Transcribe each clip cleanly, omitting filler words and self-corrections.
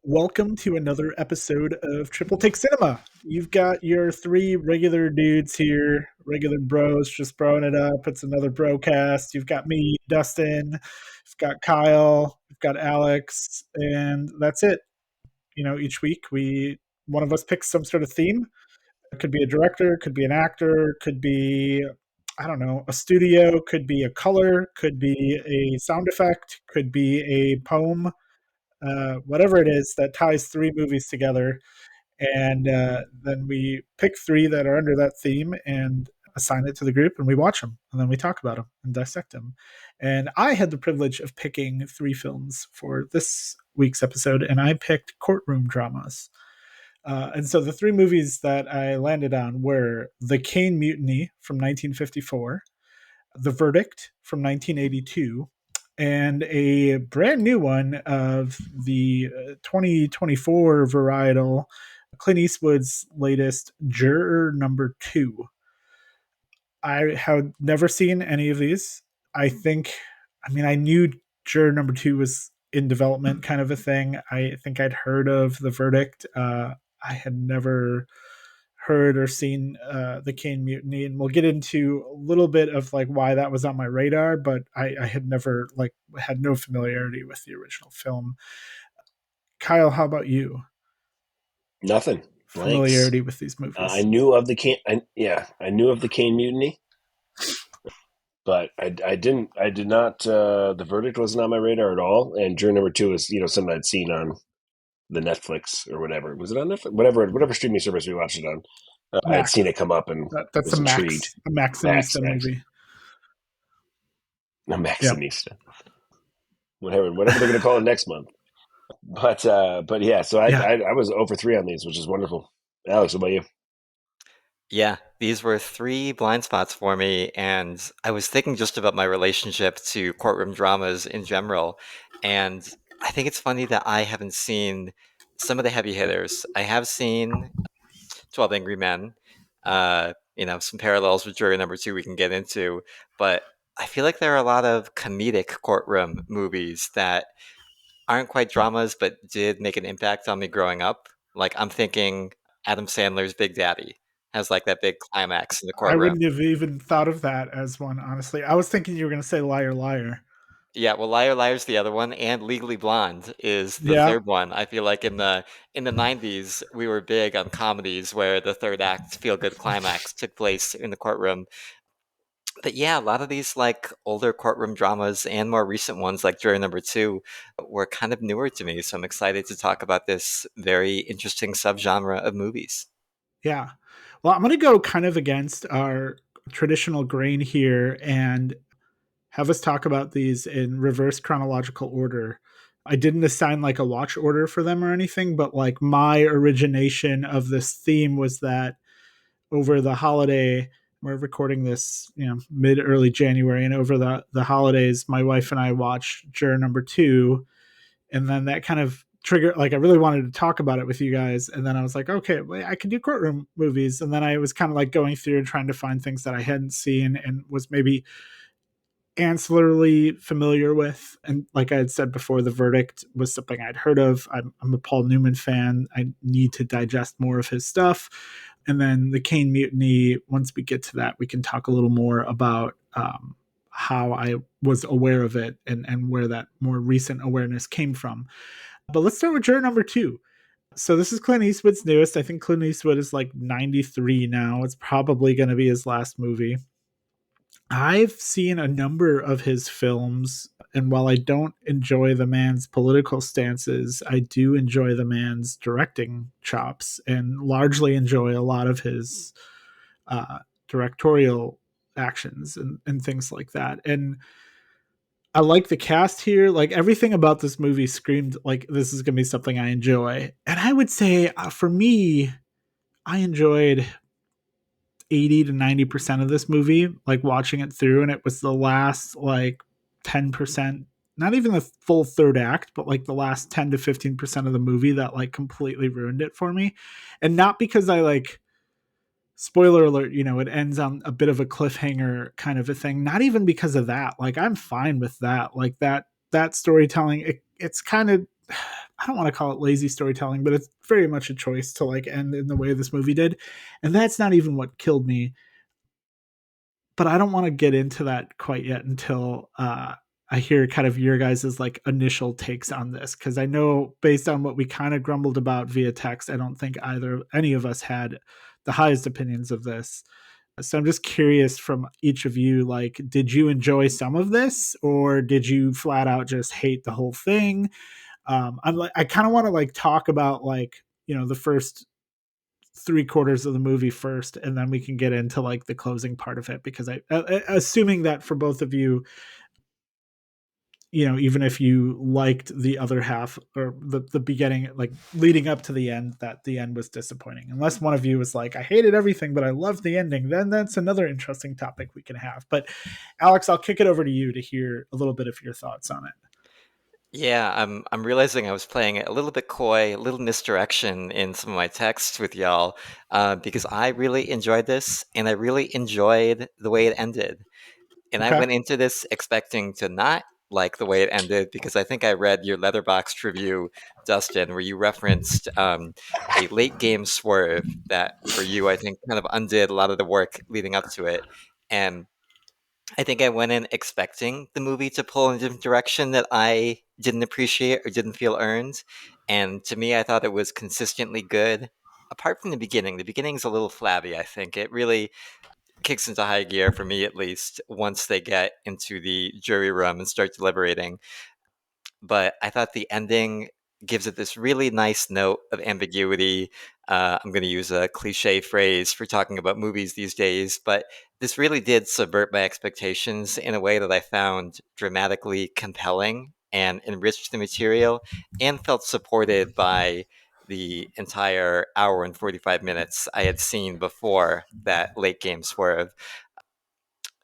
Welcome to another episode of Triple Take Cinema. You've got your three regular dudes here, regular bros, just broing it up. It's another brocast. You've got me, Dustin. You've got Kyle. You've got Alex, and that's it. Each week one of us picks some sort of theme. It could be a director, could be an actor, could be I don't know, a studio, could be a color, could be a sound effect, could be a poem, whatever it is that ties three movies together. And then we pick three that are under that theme and assign it to the group, and we watch them, and then we talk about them and dissect them. And I had the privilege of picking three films for this week's episode, and I picked Courtroom Dramas. And so the three movies that I landed on were The Caine Mutiny from 1954, The Verdict from 1982, and a brand new one of the 2024 varietal, Clint Eastwood's latest Juror number 2. I had never seen any of these. I knew Juror number 2 was in development, kind of a thing. I think I'd heard of The Verdict. I had never heard or seen the Caine Mutiny, and we'll get into a little bit of like why that was on my radar, but I had never had no familiarity with the original film. Kyle, how about you? Nothing. Blanks. Familiarity with these I movies? knew of the Caine. I knew of the Caine Mutiny, but I didn't. I did not. The Verdict wasn't on my radar at all. And Juror number two is something I'd seen on the Netflix or whatever. Was it on Netflix? Whatever streaming service we watched it on. I had seen Max. it come up and That's was intrigued. A Max, Maxinista Max, movie. no, Yep. Maxinista. Whatever they're going to call it next month. But yeah. So Yeah. I was over 3 on these, which is wonderful. Alex, what about you? Yeah, these were three blind spots for me, and I was thinking just about my relationship to courtroom dramas in general. And I think it's funny that I haven't seen some of the heavy hitters. I have seen 12 Angry Men, some parallels with Jury Number Two we can get into, but I feel like there are a lot of comedic courtroom movies that aren't quite dramas, but did make an impact on me growing up. Like I'm thinking Adam Sandler's Big Daddy has like that big climax in the I courtroom. wouldn't have even thought of that as one, honestly. I was thinking you were going to say Liar Liar. Yeah, well, Liar Liar's the other one, and Legally Blonde is the Yeah. third one. I feel like in the '90s we were big on comedies where the third act feel good climax took place in the courtroom. But yeah, a lot of these like older courtroom dramas and more recent ones like Jury Number Two were kind of newer to me. So I'm excited to talk about this very interesting subgenre of movies. Yeah. Well, I'm going to go kind of against our traditional grain here and have us talk about these in reverse chronological order. I didn't assign like a watch order for them or anything, but like my origination of this theme was that over the holiday, we're recording this, mid early January, and over the holidays, my wife and I watched Juror number 2, and then that kind of triggered, like, I really wanted to talk about it with you guys, and then I was like, okay, well, I can do courtroom movies, and then I was kind of like going through and trying to find things that I hadn't seen and was maybe ancillarily familiar with. And like I had said before, The Verdict was something I'd heard of. I'm a Paul Newman fan. I need to digest more of his stuff. And then the Caine Mutiny, once we get to that, we can talk a little more about how I was aware of it and where that more recent awareness came from. But let's start with Juror number 2. So this is Clint Eastwood's newest. I think Clint Eastwood is like 93 now. It's probably going to be his last movie. I've seen a number of his films, and while I don't enjoy the man's political stances, I do enjoy the man's directing chops and largely enjoy a lot of his uh, directorial actions and things like that. And I like the cast here. Like everything about this movie screamed like this is going to be something I enjoy. And I would say for me, I enjoyed 80 to 90% of this movie, like watching it through, and it was the last like 10%, not even the full third act, but like the last 10 to 15% of the movie that like completely ruined it for me. And not because I like, spoiler alert, it ends on a bit of a cliffhanger kind of a thing. Not even because of that. Like I'm fine with that. Like that storytelling, it's kind of, I don't want to call it lazy storytelling, but it's very much a choice to like end in the way this movie did. And that's not even what killed me. But I don't want to get into that quite yet until I hear kind of your guys' like initial takes on this. Cause I know based on what we kind of grumbled about via text, I don't think any of us had the highest opinions of this. So I'm just curious from each of you, like, did you enjoy some of this or did you flat out just hate the whole thing? I'm like, I kind of want to like talk about like, the first three-quarters of the movie first, and then we can get into like the closing part of it, because assuming that for both of you, even if you liked the other half or the beginning, like leading up to the end, that the end was disappointing, unless one of you was like, I hated everything but I loved the ending, then that's another interesting topic we can have. But Alex, I'll kick it over to you to hear a little bit of your thoughts on it. Yeah, I'm realizing I was playing it a little bit coy, a little misdirection in some of my texts with y'all, because I really enjoyed this and I really enjoyed the way it ended. And I Okay. went into this expecting to not like the way it ended because I think I read your Letterboxd review, Dustin, where you referenced a late game swerve that for you, I think, kind of undid a lot of the work leading up to it. And I think I went in expecting the movie to pull in a different direction that I didn't appreciate or didn't feel earned. And to me, I thought it was consistently good. Apart from the beginning, the beginning's a little flabby, I think. It really kicks into high gear for me, at least, once they get into the jury room and start deliberating. But I thought the ending gives it this really nice note of ambiguity. I'm going to use a cliche phrase for talking about movies these days, but this really did subvert my expectations in a way that I found dramatically compelling and enriched the material and felt supported by the entire hour and 45 minutes I had seen before that late game swerve.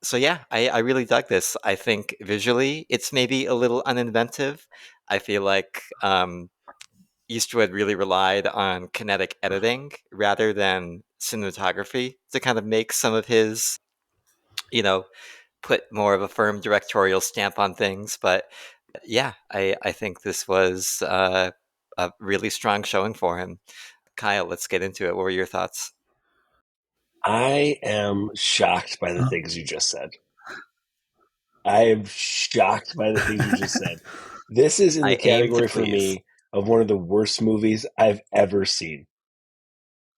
So yeah, I really dug this. I think visually it's maybe a little uninventive. I feel like Eastwood really relied on kinetic editing rather than cinematography to kind of make some of his, you know, put more of a firm directorial stamp on things. But yeah, I think this was a really strong showing for him. Kyle, let's get into it. What were your thoughts? I am shocked by the things you just said. I am shocked by the things you just said. This is in the I aim to category for please. me of one of the worst movies I've ever seen.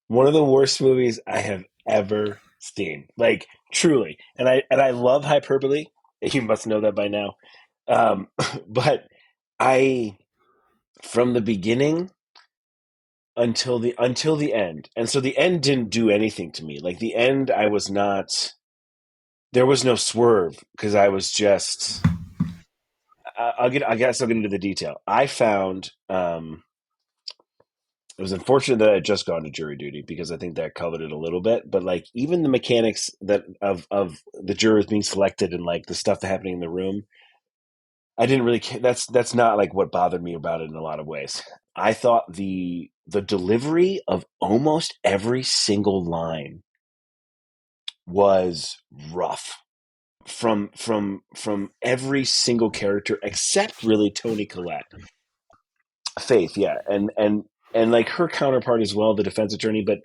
One of the worst movies I have ever seen. Like truly. And I love hyperbole. You must know that by now. But I from the beginning until the end. And so the end didn't do anything to me. Like the end I was not there was no swerve because I was just I guess I'll get into the detail. I found it was unfortunate that I had just gone to jury duty because I think that colored it a little bit. But like even the mechanics that of the jurors being selected and like the stuff that happening in the room, I didn't really. That's not like what bothered me about it in a lot of ways. I thought the delivery of almost every single line was rough from every single character except really Tony Collette. Faith, yeah, and like her counterpart as well, the defense attorney, but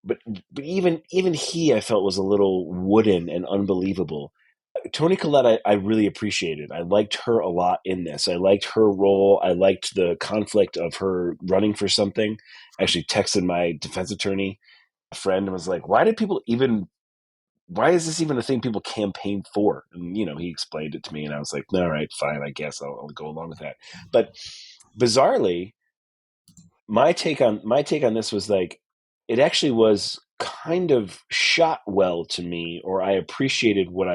but even he I felt was a little wooden and unbelievable. Tony Collette I really appreciated. I liked her a lot in this. I liked her role. I liked the conflict of her running for something. I actually texted my defense attorney friend and was like, why is this even a thing people campaign for? And he explained it to me and I was like, all right, fine, I guess I'll go along with that. But bizarrely, my take on this was like it actually was kind of shot well to me, or I appreciated what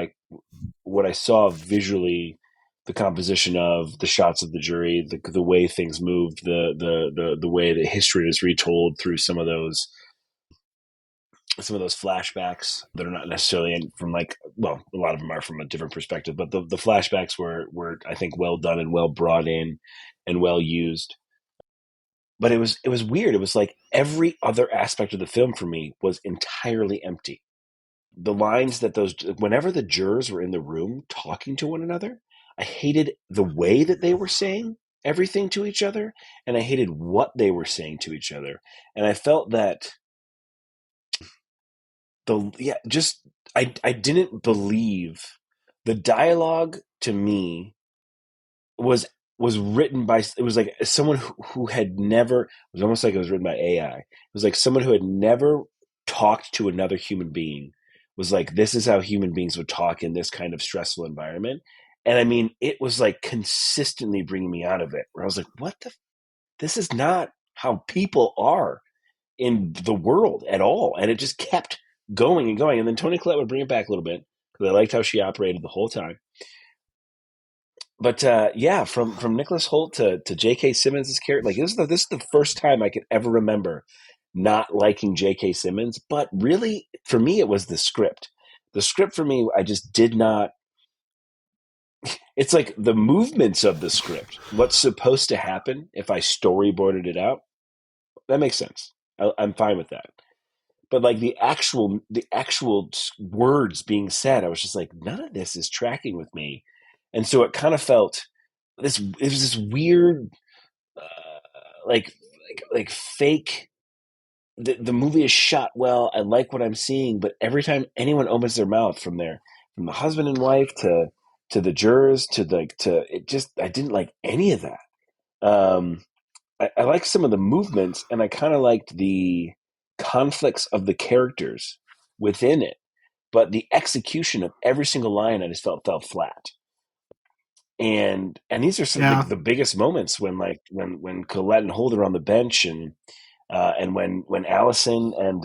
I saw visually, the composition of the shots of the jury, the way things moved, the way the history is retold through some of those flashbacks that are not necessarily from like, well, a lot of them are from a different perspective, but the flashbacks were I think well done and well brought in and well used. But it was weird. It was like every other aspect of the film for me was entirely empty. The lines that those whenever the jurors were in the room talking to one another, I hated the way that they were saying everything to each other, and I hated what they were saying to each other. And I felt that I didn't believe the dialogue to me was written by, it was like someone who had never, it was almost like it was written by AI. It was like someone who had never talked to another human being was like, this is how human beings would talk in this kind of stressful environment. And I mean, it was like consistently bringing me out of it, where I was like, this is not how people are in the world at all. And it just kept going and going. And then Toni Collette would bring it back a little bit because I liked how she operated the whole time. But yeah, from Nicholas Hoult to J.K. Simmons' character, like this is the first time I could ever remember not liking J.K. Simmons. But really, for me, it was the script. The script for me, I just did not. It's like the movements of the script, what's supposed to happen if I storyboarded it out. That makes sense. I'm fine with that. But like the actual words being said, I was just like, none of this is tracking with me. And so it kind of felt this. It was this weird, like fake. The movie is shot well. I like what I'm seeing, but every time anyone opens their mouth, from the husband and wife to the jurors to it, just I didn't like any of that. I like some of the movements, and I kind of liked the conflicts of the characters within it, but the execution of every single line I just fell flat. And these are some like the biggest moments when Colette and Hoult are on the bench, and when Allison and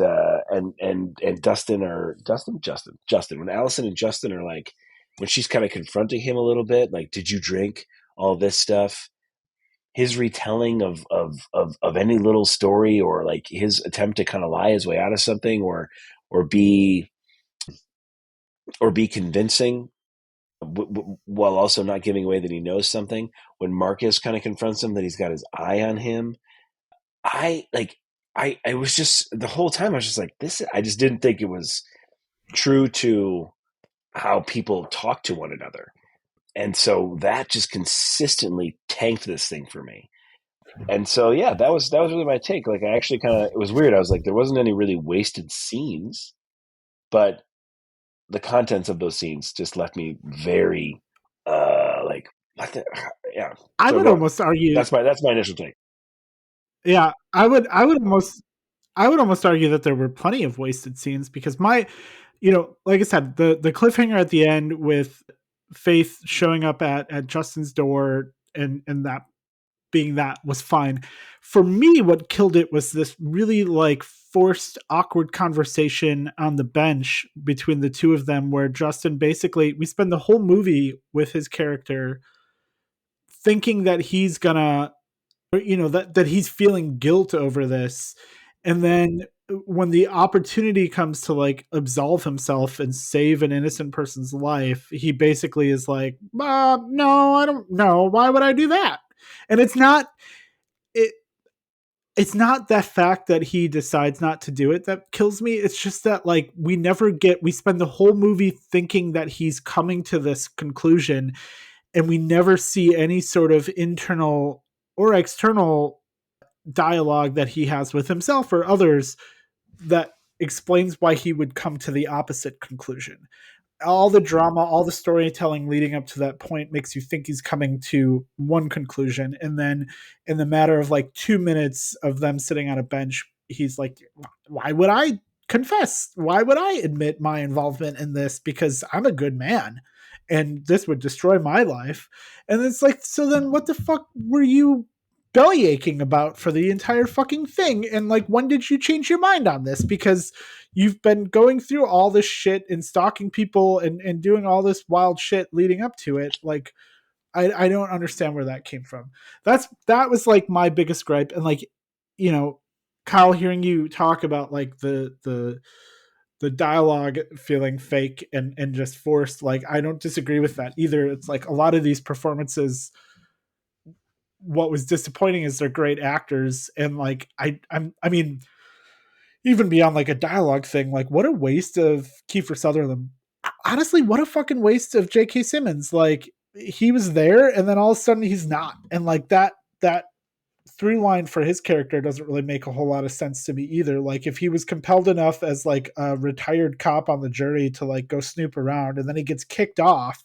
Dustin are Justin, when Allison and Justin are like, when she's kind of confronting him a little bit, like, did you drink all this stuff? His retelling of any little story, or like his attempt to kind of lie his way out of something, or be convincing, while also not giving away that he knows something. When Marcus kind of confronts him that he's got his eye on him, I was just, the whole time I was just like, this. I just didn't think it was true to how people talk to one another, and so that just consistently tanked this thing for me. And so, yeah, that was really my take. Like, I actually it was weird. I was like, there wasn't any really wasted scenes, but the contents of those scenes just left me very, like, what the, yeah. I So would almost argue that's my initial take. Yeah, I would almost argue that there were plenty of wasted scenes, because like I said, the cliffhanger at the end with Faith showing up at Justin's door, and that being, that was fine. For me, what killed it was this really like forced, awkward conversation on the bench between the two of them, where Justin basically, we spend the whole movie with his character thinking that he's gonna, that he's feeling guilt over this, and then when the opportunity comes to like absolve himself and save an innocent person's life, he basically is like, no, I don't know, why would I do that? And it it's not that fact that he decides not to do it that kills me. It's just that, like, we spend the whole movie thinking that he's coming to this conclusion, and we never see any sort of internal or external dialogue that he has with himself or others that explains why he would come to the opposite conclusion. All the drama, all the storytelling leading up to that point makes you think he's coming to one conclusion. And then in the matter of like 2 minutes of them sitting on a bench, he's like, why would I confess? Why would I admit my involvement in this? Because I'm a good man and this would destroy my life. And it's like, so then what the fuck were you belly aching about for the entire fucking thing? And like, when did you change your mind on this? Because you've been going through all this shit and stalking people and doing all this wild shit leading up to it. Like, I don't understand where that came from. That was like my biggest gripe. And like, Kyle, hearing you talk about like the dialogue feeling fake and just forced, like, I don't disagree with that either. It's like a lot of these performances, what was disappointing is they're great actors, and like I mean, even beyond like a dialogue thing, like, what a waste of Kiefer Sutherland. Honestly, what a fucking waste of J.K. Simmons. Like, he was there, and then all of a sudden he's not, and like that through line for his character doesn't really make a whole lot of sense to me either. Like if he was compelled enough as like a retired cop on the jury to like go snoop around, and then he gets kicked off,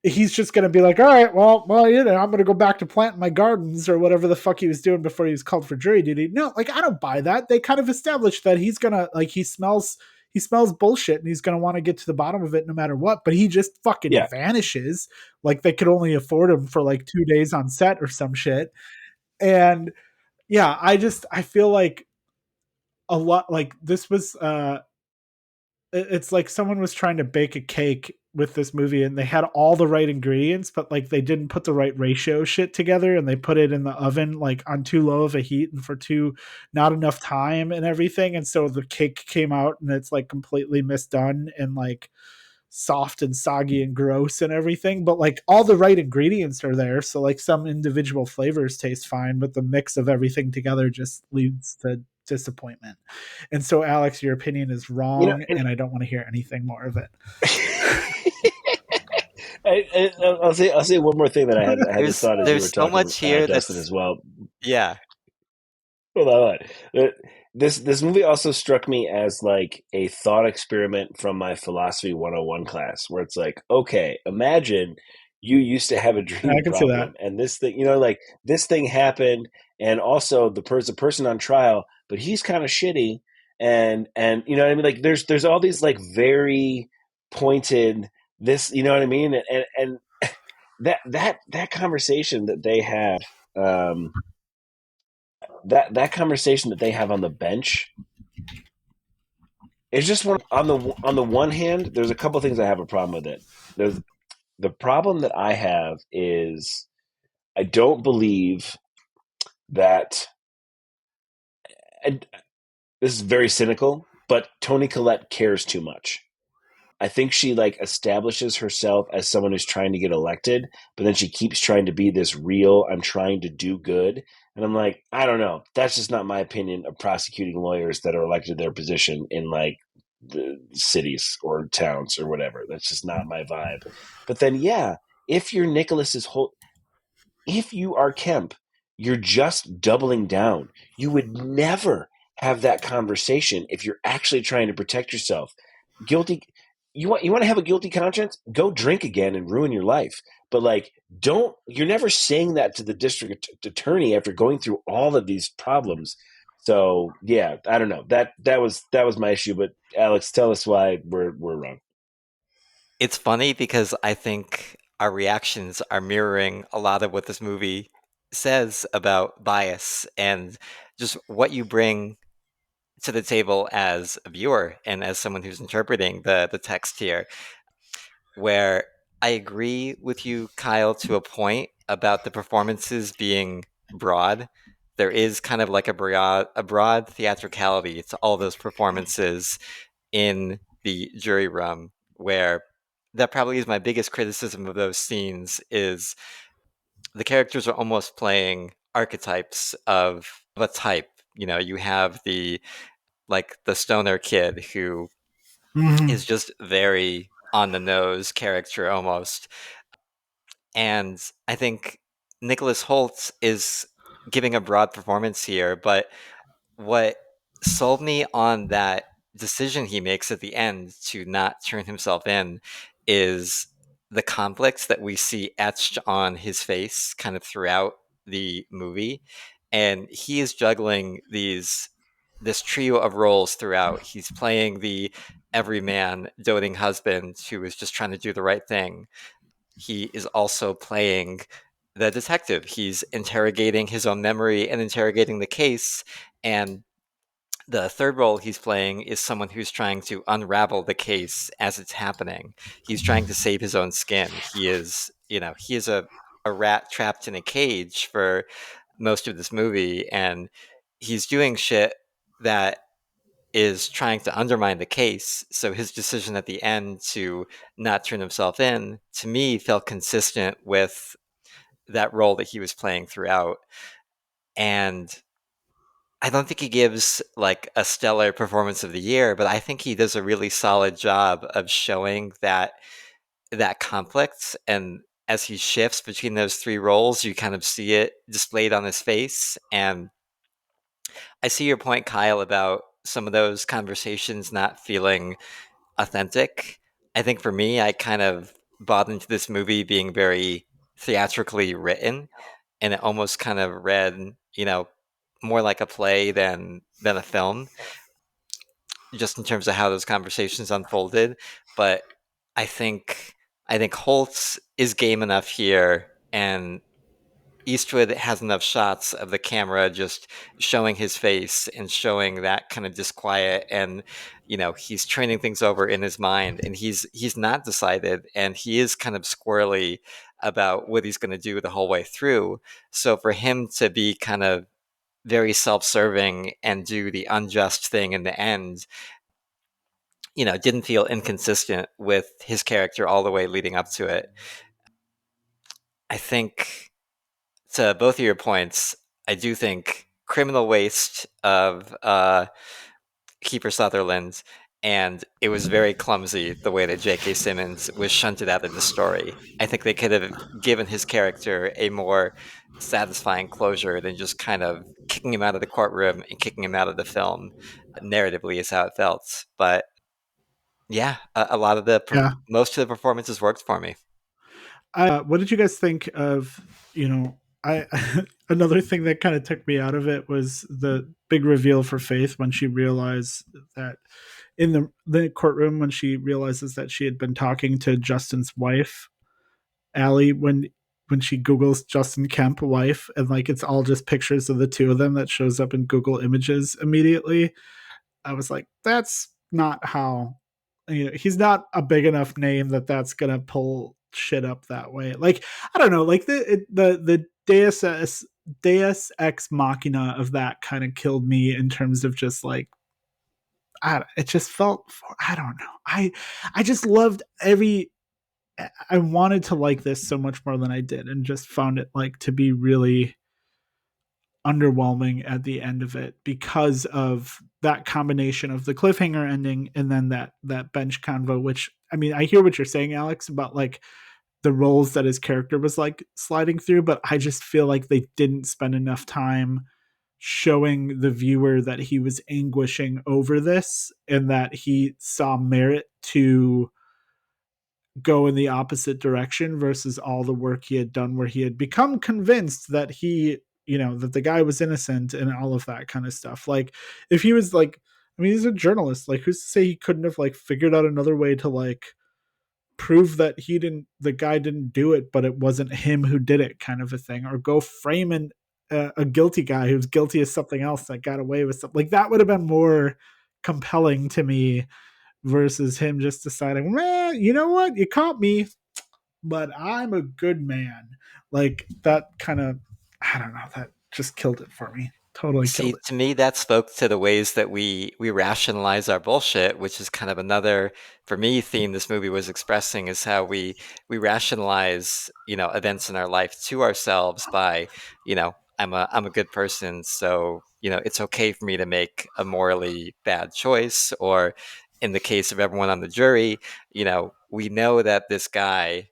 he's just going to be like, all right, well, you know, I'm going to go back to planting my gardens or whatever the fuck he was doing before he was called for jury duty. No, like I don't buy that. They kind of established that he's going to like, he smells bullshit and he's going to want to get to the bottom of it no matter what, but he just fucking Yeah. vanishes. Like they could only afford him for like 2 days on set or some shit. And yeah, I feel like a lot like this was it's like someone was trying to bake a cake with this movie and they had all the right ingredients, but like they didn't put the right ratio shit together, and they put it in the oven like on too low of a heat and for too not enough time and everything, and so the cake came out and it's like completely misdone and like soft and soggy and gross and everything, but like all the right ingredients are there, so like some individual flavors taste fine, but the mix of everything together just leads to disappointment. And so Alex, your opinion is You know, wrong and and I don't want to hear anything more of it. I'll say one more thing that I had this thought as you were There's so talking, much here Dustin, that's as well. yeah. Hold on, hold on. This movie also struck me as like a thought experiment from my philosophy 101 class, where it's like, okay, imagine you used to have a I dream can see that. problem, and this thing, like this thing happened, and also the person on trial, but he's kind of shitty, and you know what I mean? Like there's all these like very pointed this, you know what I mean? And that conversation that they have. Um, that conversation that they have on the bench is just one on the one hand, there's a couple things I have a problem with it. There's the problem that I have is I don't believe that, and this is very cynical, but Toni Collette cares too much. I think she like establishes herself as someone who's trying to get elected, but then she keeps trying to be this real, I'm trying to do good. And I'm like, I don't know. That's just not my opinion of prosecuting lawyers that are elected to their position in like the cities or towns or whatever. That's just not my vibe. But then, yeah, if you're Nicholas's whole, if you are Kemp, you're just doubling down. You would never have that conversation if you're actually trying to protect yourself. Guilty, you want to have a guilty conscience? Go drink again and ruin your life. But like, don't, you're never saying that to the district attorney after going through all of these problems. So yeah, I don't know. That was my issue. But Alex, tell us why we're wrong. It's funny because I think our reactions are mirroring a lot of what this movie says about bias and just what you bring to the table as a viewer and as someone who's interpreting the text here, where I agree with you, Kyle, to a point about the performances being broad. There is kind of like a broad theatricality to all those performances in the jury room, where that probably is my biggest criticism of those scenes is the characters are almost playing archetypes of a type. You know, you have the stoner kid who Mm-hmm. is just very on the nose character almost. And I think Nicholas Holt is giving a broad performance here, but what sold me on that decision he makes at the end to not turn himself in is the conflicts that we see etched on his face kind of throughout the movie. And he is juggling this trio of roles throughout. He's playing the everyman doting husband who is just trying to do the right thing. He is also playing the detective. He's interrogating his own memory and interrogating the case. And the third role he's playing is someone who's trying to unravel the case as it's happening. He's trying to save his own skin. He is a rat trapped in a cage for most of this movie, and he's doing shit that is trying to undermine the case. So his decision at the end to not turn himself in, to me, felt consistent with that role that he was playing throughout. And I don't think he gives like a stellar performance of the year, but I think he does a really solid job of showing that conflict and as he shifts between those three roles, you kind of see it displayed on his face. And I see your point, Kyle, about some of those conversations not feeling authentic. I think for me, I kind of bought into this movie being very theatrically written, and it almost kind of read, more like a play than a film, just in terms of how those conversations unfolded. But I think I think Holtz is game enough here, and Eastwood has enough shots of the camera just showing his face and showing that kind of disquiet, and he's turning things over in his mind, and he's not decided, and he is kind of squirrely about what he's going to do the whole way through. So for him to be kind of very self-serving and do the unjust thing in the end, didn't feel inconsistent with his character all the way leading up to it. I think, to both of your points, I do think criminal waste of Kiefer Sutherland, and it was very clumsy the way that J.K. Simmons was shunted out of the story. I think they could have given his character a more satisfying closure than just kind of kicking him out of the courtroom and kicking him out of the film. Narratively is how it felt. But yeah, a lot of Yeah. most of the performances worked for me. What did you guys think of, I another thing that kind of took me out of it was the big reveal for Faith when she realized that in the courtroom, when she realizes that she had been talking to Justin's wife, Allie, when she Googles Justin Kemp wife, and like it's all just pictures of the two of them that shows up in Google Images immediately. I was like, that's not how, he's not a big enough name that that's gonna pull shit up that way. Like, I don't know, like the Deus Ex Machina of that kind of killed me in terms of just like, it just felt, I don't know. I just loved I wanted to like this so much more than I did, and just found it like to be really underwhelming at the end of it because of that combination of the cliffhanger ending and then that bench convo. Which, I mean, I hear what you're saying, Alex, about like the roles that his character was like sliding through, but I just feel like they didn't spend enough time showing the viewer that he was anguishing over this and that he saw merit to go in the opposite direction versus all the work he had done where he had become convinced that that the guy was innocent and all of that kind of stuff. Like, if he was like, I mean, he's a journalist, like who's to say he couldn't have like figured out another way to like prove that the guy didn't do it, but it wasn't him who did it, kind of a thing, or go frame a guilty guy who's guilty of something else that got away with something like that. Would have been more compelling to me versus him just deciding, well, you know what, you caught me, but I'm a good man. Like that kind of, I don't know, that just killed it for me. Totally See, killed it. to me, that spoke to the ways that we rationalize our bullshit, which is kind of another, for me, theme this movie was expressing, is how we rationalize, events in our life to ourselves by, I'm a good person, so it's okay for me to make a morally bad choice. Or in the case of everyone on the jury, we know that this guy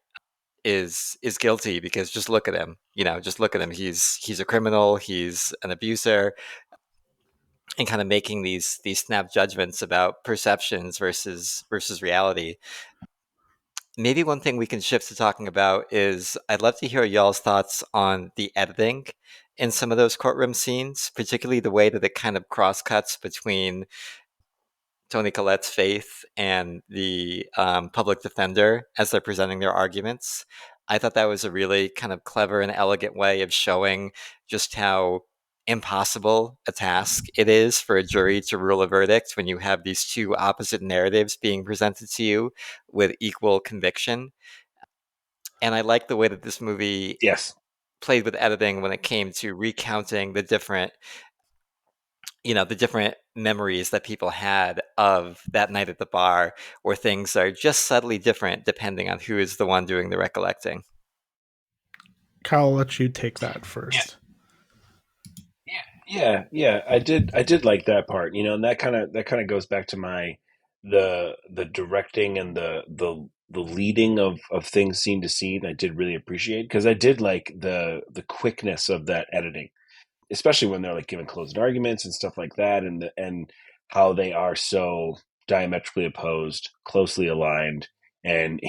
is guilty because just look at him. Just look at him. He's a criminal. He's an abuser, and kind of making these snap judgments about perceptions versus reality. Maybe one thing we can shift to talking about is, I'd love to hear y'all's thoughts on the editing in some of those courtroom scenes, particularly the way that it kind of cross cuts between Toni Collette's faith and the public defender as they're presenting their arguments. I thought that was a really kind of clever and elegant way of showing just how impossible a task it is for a jury to rule a verdict when you have these two opposite narratives being presented to you with equal conviction. And I like the way that this movie Yes. played with editing when it came to recounting the different memories that people had of that night at the bar, where things are just subtly different depending on who is the one doing the recollecting. Kyle, I'll let you take that Yeah. first. Yeah. I did like that part, and that kind of goes back to the directing and the the leading of things scene to scene, I did really appreciate, because I did like the quickness of that editing, especially when they're like giving closed arguments and stuff like that, and how they are so diametrically opposed, closely aligned, and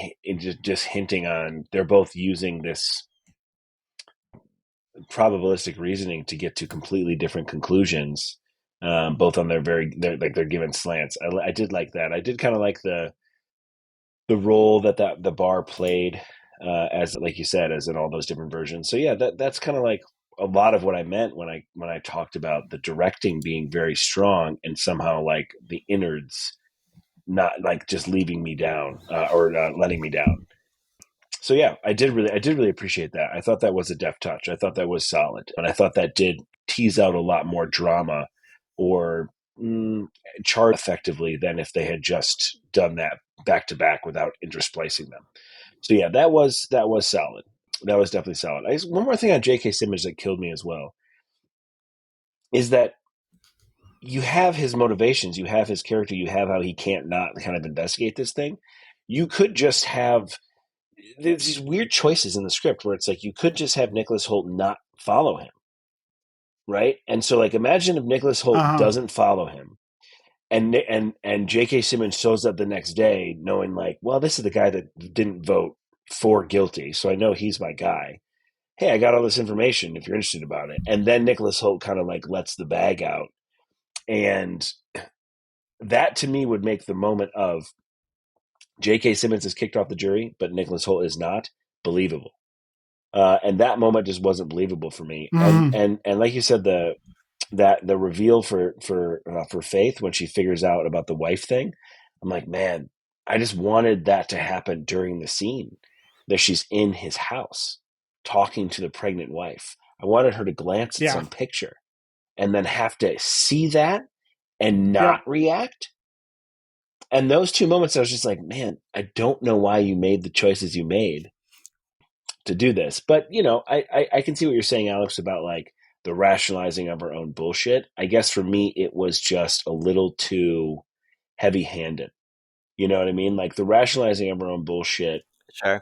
just hinting on they're both using this probabilistic reasoning to get to completely different conclusions, both on their given slants. I did like that. I did kind of like the role that the bar played, as like you said, as in all those different versions. So yeah, that's kind of like a lot of what I meant when I talked about the directing being very strong, and somehow like the innards not like just leaving me down, or letting me down. So yeah, I did really appreciate that. I thought that was a deft touch. I thought that was solid, and I thought that did tease out a lot more drama, or chart effectively, than if they had just done that back to back without intersplicing them. So yeah, that was solid. That was definitely solid. One more thing on J.K. Simmons that killed me as well is that you have his motivations, you have his character, you have how he can't not kind of investigate this thing. You could just have there's these weird choices in the script where it's like you could just have Nicholas Holt not follow him, right? And so like imagine if Nicholas Holt Uh-huh. doesn't follow him, and J.K. Simmons shows up the next day knowing like, well, this is the guy that didn't vote for guilty, so I know he's my guy. Hey, I got all this information if you're interested about it. And then Nicholas Holt kind of like lets the bag out. And that to me would make the moment of J.K. Simmons is kicked off the jury, but Nicholas Holt is not, believable. And that moment just wasn't believable for me. Mhm. And like you said, the reveal for Faith when she figures out about the wife thing, I'm like, man, I just wanted that to happen during the scene that she's in his house talking to the pregnant wife. I wanted her to glance at Yeah. some picture and then have to see that and not Yep. react. And those two moments, I was just like, man, I don't know why you made the choices you made to do this. But you know, I can see what you're saying, Alex, about like the rationalizing of our own bullshit. I guess for me, it was just a little too heavy handed. You know what I mean? Like the rationalizing of our own bullshit Sure.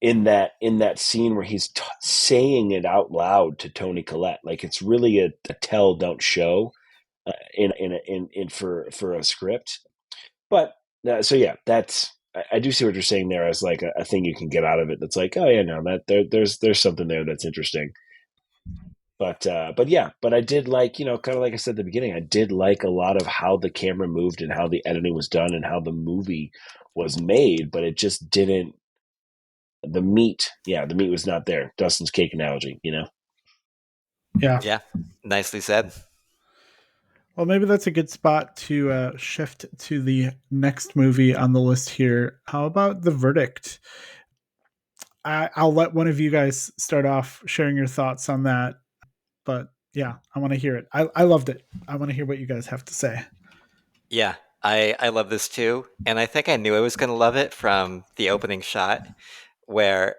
in that scene where he's saying it out loud to Tony Collette. Like it's really a tell don't show, in for a script. But so yeah, that's I do see what you're saying there as like a thing you can get out of it. That's like, oh yeah, no, that there's something there that's interesting. But yeah, but I did like, you know, kind of like I said at the beginning, I did like a lot of how the camera moved and how the editing was done and how the movie was made, but it just didn't the meat. Yeah, the meat was not there. Dustin's cake analogy, you know. Yeah. Yeah, nicely said. Well, maybe that's a good spot to shift to the next movie on the list here. How about The Verdict? I'll let one of you guys start off sharing your thoughts on that. But yeah, I want to hear it. I loved it. I want to hear what you guys have to say. Yeah, I love this too, and I think I knew I was gonna love it from the opening shot, where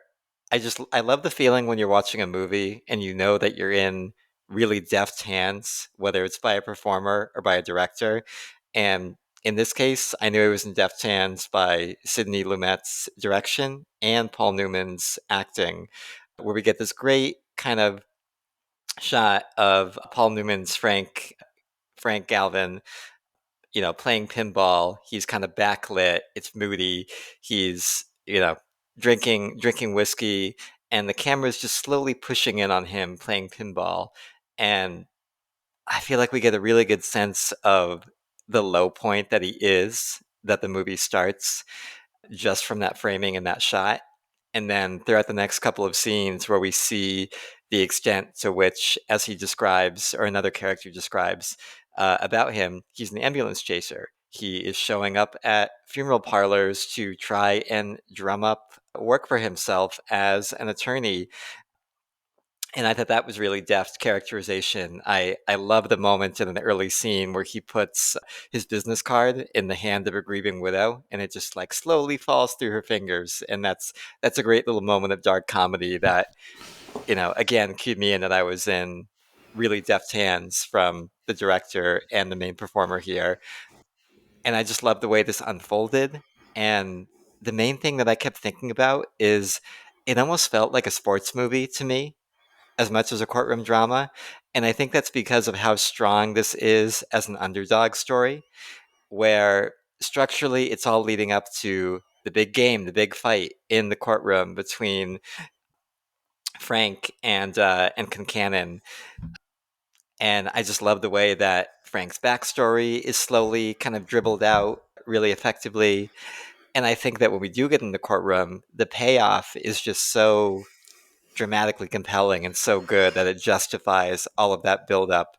I love the feeling when you're watching a movie and you know that you're in really deft hands, whether it's by a performer or by a director. And in this case, I knew it was in deft hands by Sidney Lumet's direction and Paul Newman's acting, where we get this great kind of shot of Paul Newman's Frank Galvin, playing pinball. He's kind of backlit. It's moody. He's, drinking whiskey, and the camera's just slowly pushing in on him playing pinball. And I feel like we get a really good sense of the low point that the movie starts just from that framing and that shot. And then throughout the next couple of scenes where we see the extent to which, as he describes, or another character describes about him, he's an ambulance chaser. He is showing up at funeral parlors to try and drum up work for himself as an attorney. And I thought that was really deft characterization. I love the moment in an early scene where he puts his business card in the hand of a grieving widow, and it just like slowly falls through her fingers. And that's a great little moment of dark comedy that, again, cued me in that I was in really deft hands from the director and the main performer here. And I just love the way this unfolded. And the main thing that I kept thinking about is it almost felt like a sports movie to me as much as a courtroom drama. And I think that's because of how strong this is as an underdog story, where structurally it's all leading up to the big game, the big fight in the courtroom between Frank and Concannon. And I just love the way that Frank's backstory is slowly kind of dribbled out really effectively. And I think that when we do get in the courtroom, the payoff is just so dramatically compelling and so good that it justifies all of that buildup.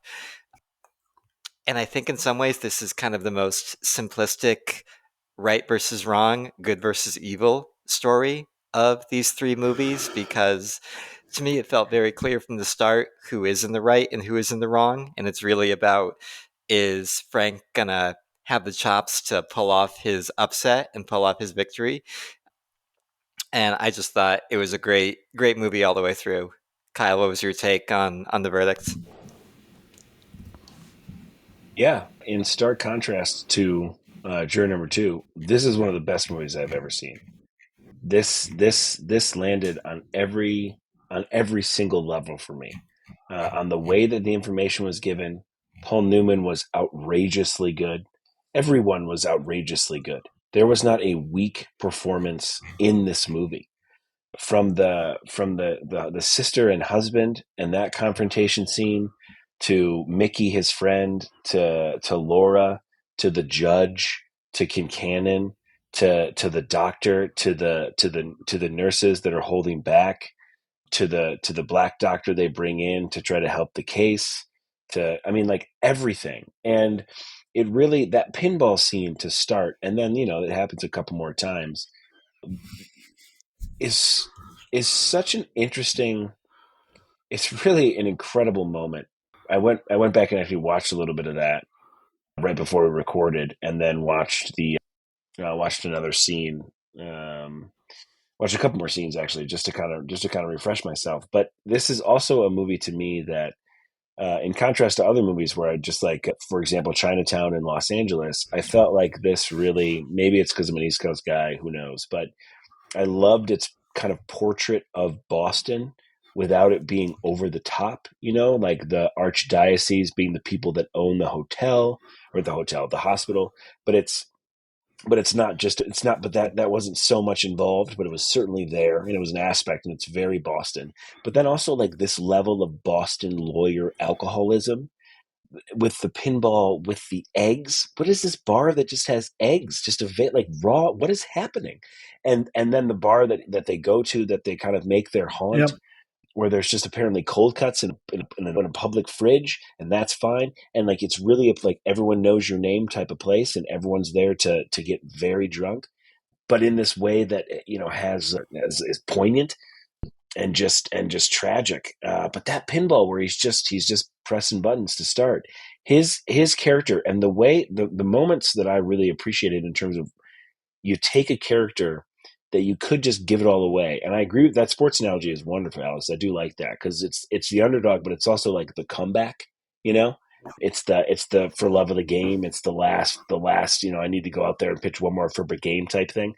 And I think in some ways this is kind of the most simplistic right versus wrong, good versus evil story of these three movies, because to me it felt very clear from the start who is in the right and who is in the wrong. And it's really about, is Frank gonna have the chops to pull off his upset and pull off his victory? And I just thought it was a great movie all the way through. Kyle, what was your take on the verdict? Yeah, in stark contrast to Juror number two, this is one of the best movies I've ever seen. This landed on every single level for me. On the way that the information was given, Paul Newman was outrageously good. Everyone was outrageously good. There was not a weak performance in this movie. From the sister and husband and that confrontation scene, to Mickey, his friend, to Laura, to the judge, to Kincannon, to the doctor, to the nurses that are holding back, to the black doctor they bring in to try to help the case, to, I mean, like, everything. And it really, that pinball scene to start, and then, it happens a couple more times, is such an interesting, it's really an incredible moment. I went back and actually watched a little bit of that right before we recorded, and then watched another scene, um, watched a couple more scenes actually, just to kind of refresh myself. But this is also a movie to me that, in contrast to other movies where I just, like, for example, Chinatown in Los Angeles, I felt like this really, maybe it's because I'm an East Coast guy, who knows, but I loved its kind of portrait of Boston without it being over the top, like the archdiocese being the people that own the hotel, or the hospital. But it's not just, it's not, but that wasn't so much involved, but it was certainly there, and it was an aspect, and it's very Boston. But then also, like, this level of Boston lawyer alcoholism with the pinball, with the eggs. What is this bar that just has eggs, just like raw? What is happening? And then the bar that they go to, that they kind of make their haunt, Yep. where there's just apparently cold cuts in a public fridge, and that's fine. And, like, it's really like everyone knows your name type of place, and everyone's there to get very drunk, but in this way that, has is poignant and just tragic. But that pinball where he's just pressing buttons to start, his character, and the way, the moments that I really appreciated, in terms of, you take a character that you could just give it all away. And I agree with that sports analogy is wonderful, Alice. I do like that, because it's the underdog, but it's also like the comeback. You know, it's the for love of the game. It's the last. I need to go out there and pitch one more for a game type thing.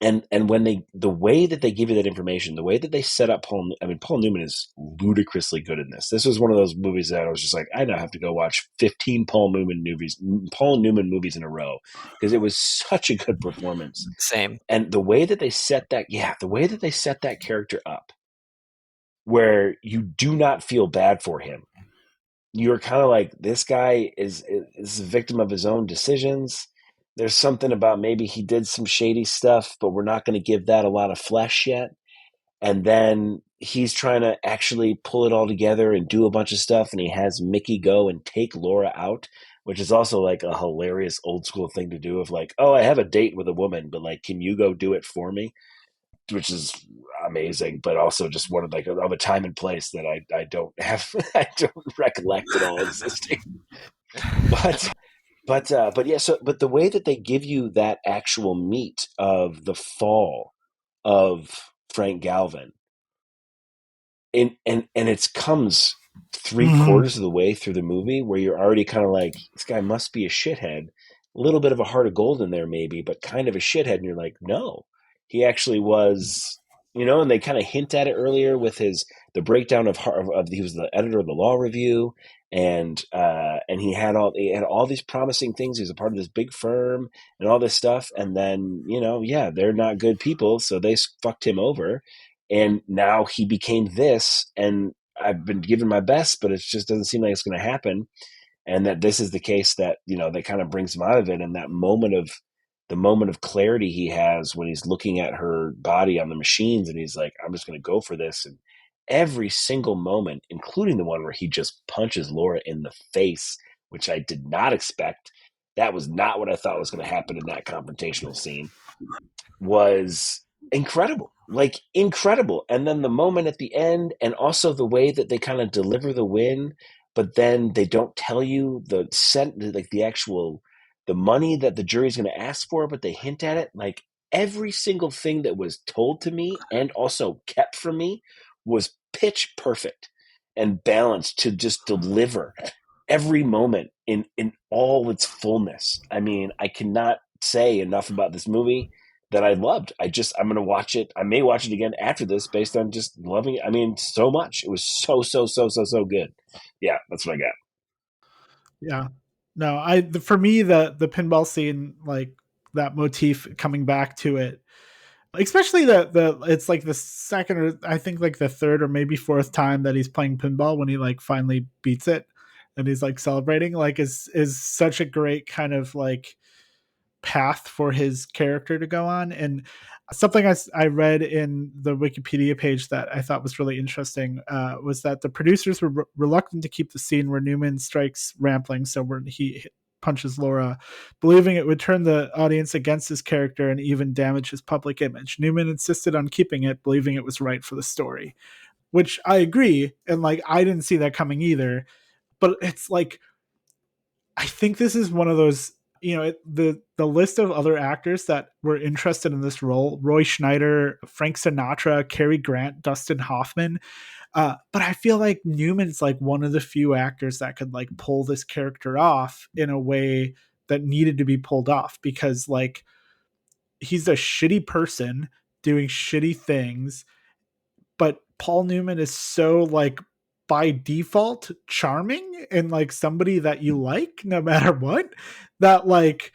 And when the way that they give you that information, the way that they set up Paul Newman is ludicrously good in this. This was one of those movies that I was just like, I now have to go watch 15 Paul Newman movies in a row, because it was such a good performance. Same. And the way that they set that, yeah, the way that they set that character up, where you do not feel bad for him. You're kind of like, this guy is a victim of his own decisions. There's something about, maybe he did some shady stuff, but we're not going to give that a lot of flesh yet. And then he's trying to actually pull it all together and do a bunch of stuff, and he has Mickey go and take Laura out, which is also like a hilarious old school thing to do, of like, oh, I have a date with a woman, but, like, can you go do it for me? Which is amazing, but also just one of, like, of a time and place that I don't have, I don't recollect at all existing. But but yeah, but the way that they give you that actual meat of the fall of Frank Galvin, and it comes three Hmm. quarters of the way through the movie, where you're already kind of like, this guy must be a shithead, little bit of a heart of gold in there maybe, but kind of a shithead. And you're like, no, he actually was, and they kind of hint at it earlier with the breakdown of he was the editor of the law review, and he had all these promising things. He was a part of this big firm and all this stuff. And then, yeah, they're not good people. So they fucked him over. And now he became this, and I've been giving my best, but it just doesn't seem like it's going to happen. And that this is the case that that kind of brings him out of it. And that moment of clarity he has when he's looking at her body on the machines, and he's like, I'm just going to go for this. And every single moment, including the one where he just punches Laura in the face, which I did not expect. That was not what I thought was going to happen in that confrontational scene. Was incredible, like incredible. And then the moment at the end, and also the way that they kind of deliver the win, but then they don't tell you the money that the jury's going to ask for, but they hint at it. Like every single thing that was told to me and also kept from me was pitch perfect and balanced to just deliver every moment in all its fullness. I mean, I cannot say enough about this movie that I loved. I'm going to watch it. I may watch it again after this based on just loving it. I mean, so much. It was so, so, so, so, so good. Yeah, that's what I got. Yeah. No, for me, the pinball scene, like that motif coming back to it, especially it's like the second, or I think like the third or maybe fourth time that he's playing pinball when he like finally beats it and he's like celebrating, like is such a great kind of like path for his character to go on. And something I read in the Wikipedia page that I thought was really interesting was that the producers were reluctant to keep the scene where Newman strikes Rampling, so where he punches Laura, believing it would turn the audience against his character and even damage his public image. Newman insisted on keeping it, believing it was right for the story, which I agree. And like, I didn't see that coming either, but it's like, I think this is one of those, the list of other actors that were interested in this role: Roy Schneider, Frank Sinatra, Cary Grant, Dustin Hoffman. But I feel like Newman's like one of the few actors that could like pull this character off in a way that needed to be pulled off, because like he's a shitty person doing shitty things, but Paul Newman is so like by default charming and like somebody that you like no matter what, that like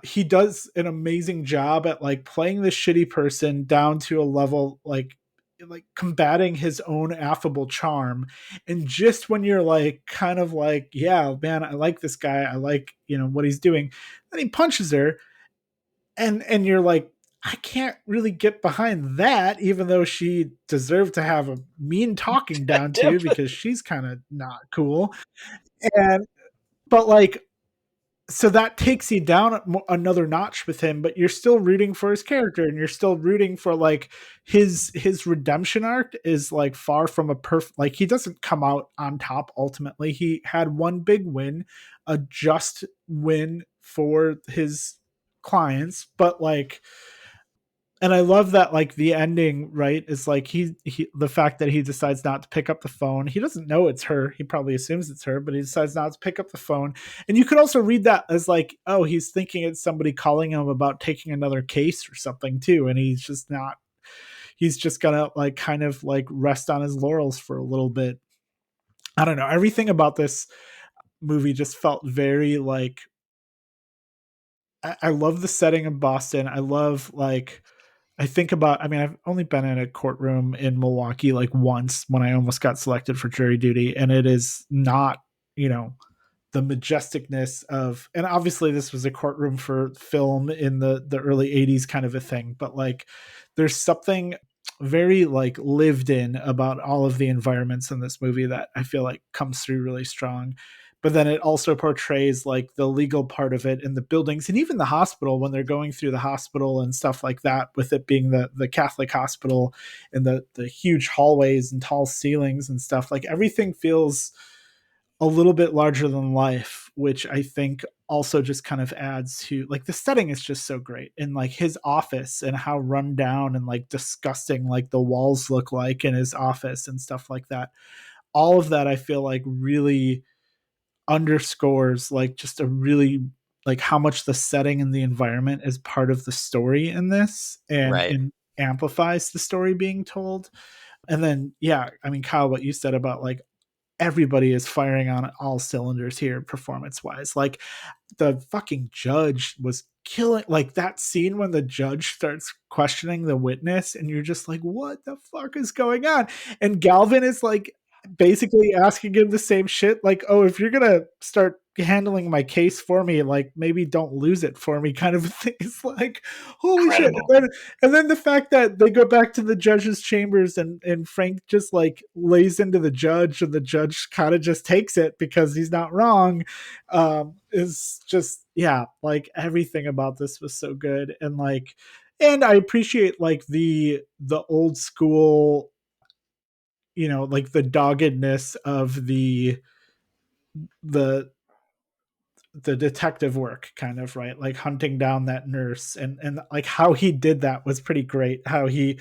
he does an amazing job at like playing this shitty person down to a level like combating his own affable charm. And just when you're like kind of like, yeah, man, I like this guy, I like, what he's doing, then he punches her, and you're like, I can't really get behind that, even though she deserved to have a mean talking down to, because she's kind of not cool. And but like, so that takes you down another notch with him, but you're still rooting for his character, and you're still rooting for like his redemption arc is like far from a perfect, like he doesn't come out on top. Ultimately, he had one big win, a just win for his clients, but like, and I love that like the ending, right, is like he the fact that he decides not to pick up the phone. He doesn't know it's her. He probably assumes it's her, but he decides not to pick up the phone. And you could also read that as like, oh, he's thinking it's somebody calling him about taking another case or something too, and he's just not. He's just gonna like kind of like rest on his laurels for a little bit. I don't know. Everything about this movie just felt very like, I love the setting of Boston. I love like, I think about, I mean, I've only been in a courtroom in Milwaukee like once when I almost got selected for jury duty, and it is not, the majesticness of, and obviously this was a courtroom for film in the early 80s kind of a thing, but like there's something very like lived in about all of the environments in this movie that I feel like comes through really strong. But then it also portrays like the legal part of it in the buildings, and even the hospital when they're going through the hospital and stuff like that, with it being the Catholic hospital, and the huge hallways and tall ceilings and stuff. Like everything feels a little bit larger than life, which I think also just kind of adds to like the setting is just so great. And like his office and how run down and like disgusting like the walls look like in his office and stuff like that. All of that I feel like really underscores like just a really like how much the setting and the environment is part of the story in this, Right. and amplifies the story being told. And then, yeah, I mean, Kyle, what you said about like everybody is firing on all cylinders here performance wise. Like the fucking judge was killing, like that scene when the judge starts questioning the witness and you're just like, what the fuck is going on? And Galvin is like basically asking him the same shit, like, oh, if you're gonna start handling my case for me, like maybe don't lose it for me, kind of thing. It's like, holy shit. Incredible. And then the fact that they go back to the judge's chambers, and Frank just like lays into the judge, and the judge kind of just takes it because he's not wrong, is just, yeah, like everything about this was so good. And like, and I appreciate like the old school, you know, like the doggedness of the the detective work, kind of, right, like hunting down that nurse, and like how he did that was pretty great. How he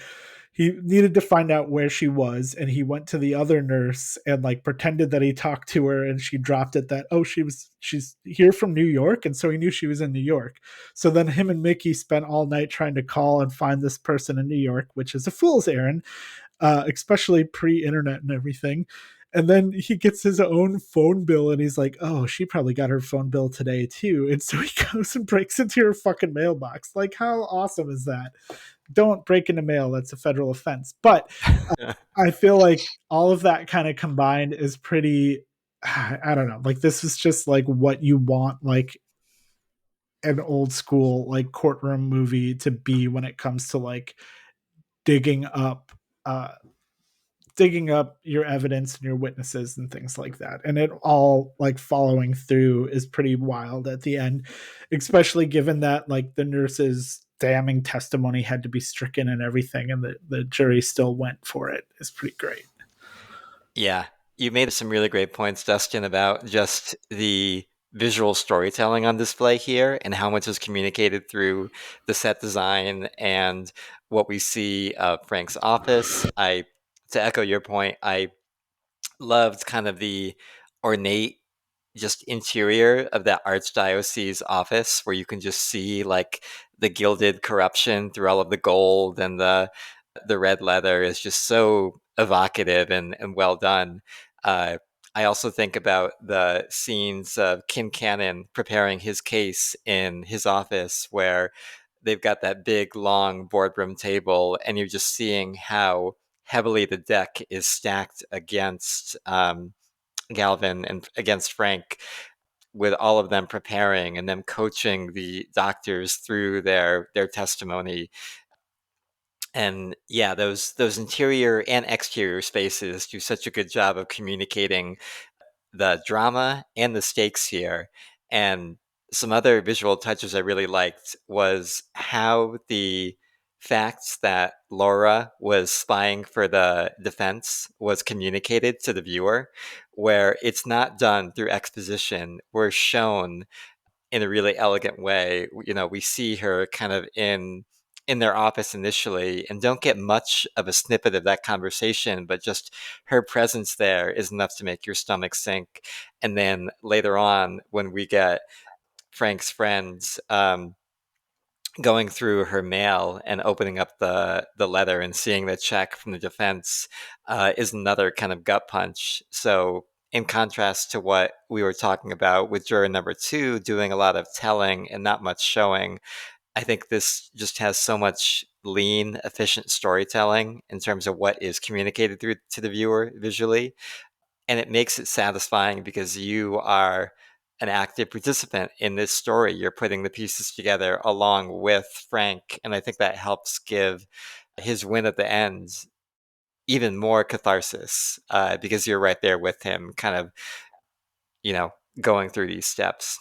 needed to find out where she was, and he went to the other nurse and like pretended that he talked to her, and she dropped it that, oh, she's here from New York, and so he knew she was in New York. So then him and Mickey spent all night trying to call and find this person in New York, which is a fool's errand, especially pre-internet and everything. And then he gets his own phone bill, and he's like, oh, she probably got her phone bill today too. And so he goes and breaks into her fucking mailbox. Like, how awesome is that? Don't break into mail. That's a federal offense. But I feel like all of that kind of combined is pretty, I don't know. Like, this is just like what you want, like an old school, like courtroom movie to be when it comes to like digging up, uh, digging up your evidence and your witnesses and things like that. And it all like following through is pretty wild at the end, especially given that like the nurse's damning testimony had to be stricken and everything, and the jury still went for it. Is pretty great. Yeah, you made some really great points, Dustin, about just the visual storytelling on display here and how much is communicated through the set design and what we see of Frank's office. To echo your point, I loved kind of the ornate just interior of that archdiocese office where you can just see like the gilded corruption through all of the gold, and the red leather is just so evocative and well done. uh, I also think about the scenes of Kincannon preparing his case in his office, where they've got that big long boardroom table, and you're just seeing how heavily the deck is stacked against Galvin and against Frank, with all of them preparing and them coaching the doctors through their testimony. And yeah, those interior and exterior spaces do such a good job of communicating the drama and the stakes here. And some other visual touches I really liked was how the facts that Laura was spying for the defense was communicated to the viewer, where it's not done through exposition. We're shown in a really elegant way. You know, we see her kind of in their office initially and don't get much of a snippet of that conversation, but just her presence there is enough to make your stomach sink. And then later on, when we get Frank's friends going through her mail and opening up the letter and seeing the check from the defense, is another kind of gut punch. So in contrast to what we were talking about with juror number two doing a lot of telling and not much showing, I think this just has so much lean, efficient storytelling in terms of what is communicated through to the viewer visually. And it makes it satisfying because you are an active participant in this story. You're putting the pieces together along with Frank. And I think that helps give his win at the end even more catharsis, because you're right there with him, kind of, you know, going through these steps.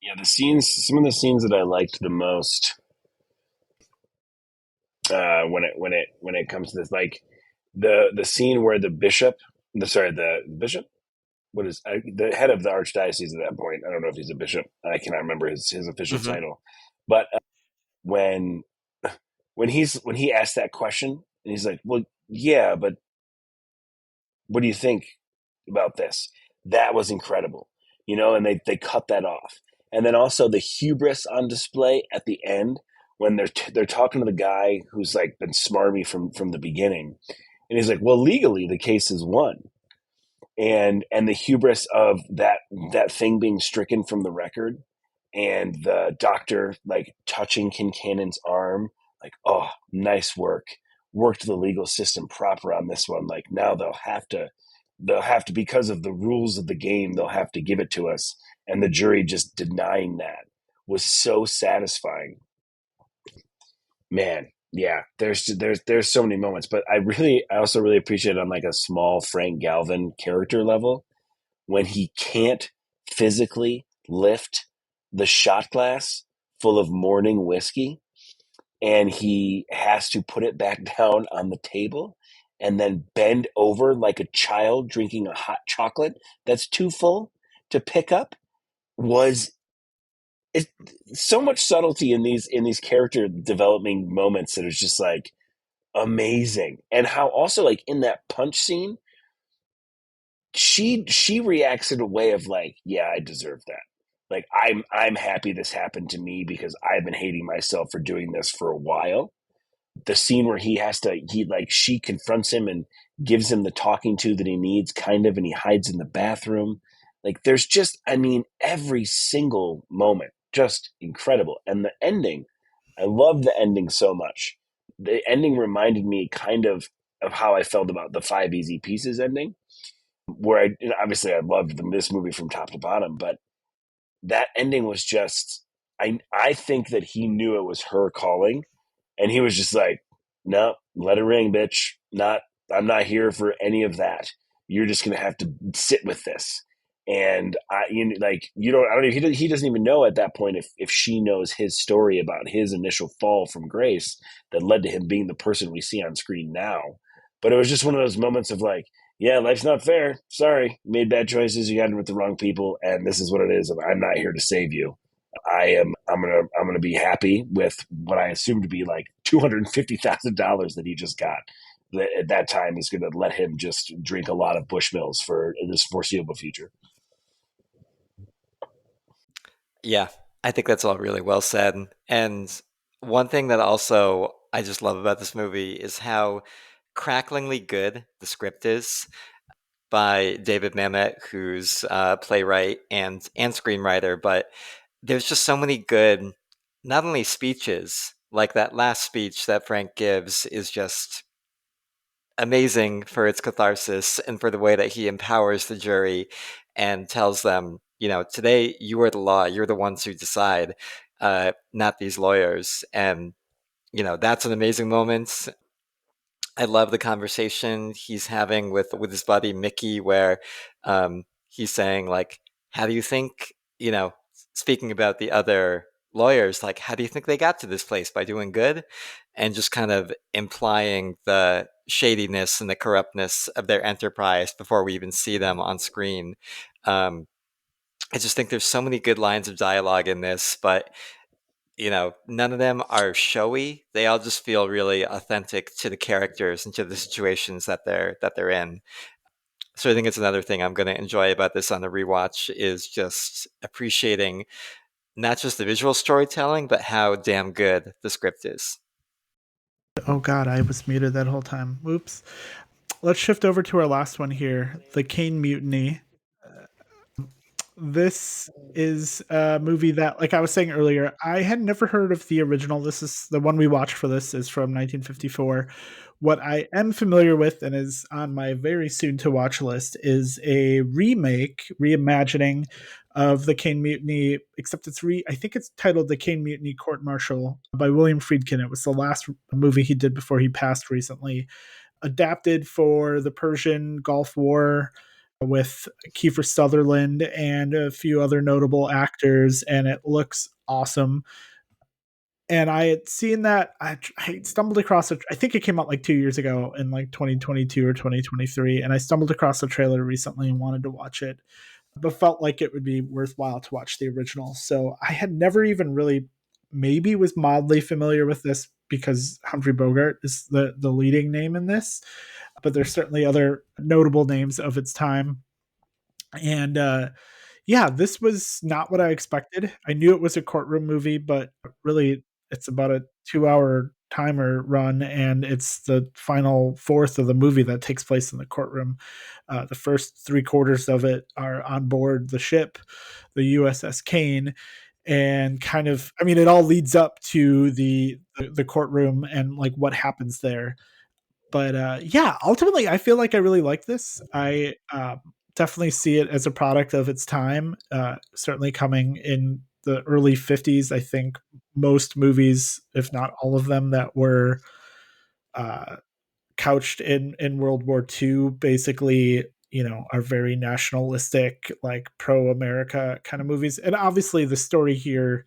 Yeah, some of the scenes that I liked the most, when it comes to this, like the scene where the bishop, what is the head of the archdiocese at that point? I don't know if he's a bishop. I cannot remember his official Hmm. title, but when when he asked that question, and he's like, "Well, yeah, but what do you think about this?" That was incredible, you know. And they cut that off, And then also the hubris on display at the end when they're talking to the guy who's like been smarmy from the beginning, and he's like, "Well, legally the case is won," and the hubris of that thing being stricken from the record, and the doctor like touching Kincannon's arm, like, "Oh, nice work, worked the legal system proper on this one. Like now they'll have to because of the rules of the game, they'll have to give it to us." And the jury just denying that was so satisfying. Man, yeah, there's so many moments, but I also really appreciate it on like a small Frank Galvin character level when he can't physically lift the shot glass full of morning whiskey, and he has to put it back down on the table and then bend over like a child drinking a hot chocolate that's too full to pick up. Was it so much subtlety in these character developing moments that is just like amazing. And how also like in that punch scene, she reacts in a way of like, yeah, I deserve that. Like I'm happy this happened to me because I've been hating myself for doing this for a while. The scene where she confronts him and gives him the talking to that he needs, kind of, and he hides in the bathroom. Like there's just, I mean, every single moment just incredible. And the ending, I love the ending so much. The ending reminded me kind of how I felt about the Five Easy Pieces ending, where obviously I loved this movie from top to bottom, but that ending was just, I think that he knew it was her calling, and he was just like, "No, let it ring, bitch. I'm not here for any of that. You're just gonna have to sit with this." And I don't know. He doesn't even know at that point if she knows his story about his initial fall from grace that led to him being the person we see on screen now. But it was just one of those moments of like, yeah, life's not fair. Sorry, you made bad choices. You got in with the wrong people, and this is what it is. I'm not here to save you. I'm gonna be happy with what I assume to be like $250,000 that he just got. That at that time is going to let him just drink a lot of Bushmills for this foreseeable future. Yeah, I think that's all really well said. And one thing that also I just love about this movie is how cracklingly good the script is by David Mamet, who's a playwright and screenwriter. But there's just so many good, not only speeches, like that last speech that Frank gives is just amazing for its catharsis and for the way that he empowers the jury and tells them, today you are the law, you're the ones who decide, not these lawyers. And, that's an amazing moment. I love the conversation he's having with his buddy Mickey, where he's saying like, "How do you think?" Speaking about the other lawyers, like, "How do you think they got to this place by doing good?" And just kind of implying the shadiness and the corruptness of their enterprise before we even see them on screen. Um, I just think there's so many good lines of dialogue in this, but none of them are showy. They all just feel really authentic to the characters and to the situations that they're in. So I think it's another thing I'm going to enjoy about this on the rewatch is just appreciating not just the visual storytelling, but how damn good the script is. Oh God, I was muted that whole time. Oops. Let's shift over to our last one here, the Caine Mutiny. This is a movie that, like I was saying earlier, I had never heard of the original. This is the one we watched for this is from 1954. What I am familiar with and is on my very soon to watch list is a reimagining of the Caine Mutiny, except I think it's titled The Caine Mutiny Court Martial by William Friedkin. It was the last movie he did before he passed recently, adapted for the Persian Gulf War with Kiefer Sutherland and a few other notable actors, and it looks awesome. And I had seen that I stumbled across it. I think it came out like 2 years ago in like 2022 or 2023, and I stumbled across the trailer recently and wanted to watch it, but felt like it would be worthwhile to watch the original. So I had never even really, maybe was mildly familiar with this because Humphrey Bogart is the leading name in this, but there's certainly other notable names of its time. And Yeah, this was not what I expected. I knew it was a courtroom movie, but really it's about a 2-hour timer run, and it's the final fourth of the movie that takes place in the courtroom. The first 3/4 of it are on board the ship, the USS Caine, and kind of, I mean, it all leads up to the courtroom and like what happens there. But yeah, ultimately, I feel like I really like this. I definitely see it as a product of its time. Certainly coming in the early 50s, I think most movies, if not all of them, that were uh, couched in World War II, basically, are very nationalistic, like pro America kind of movies. And obviously, the story here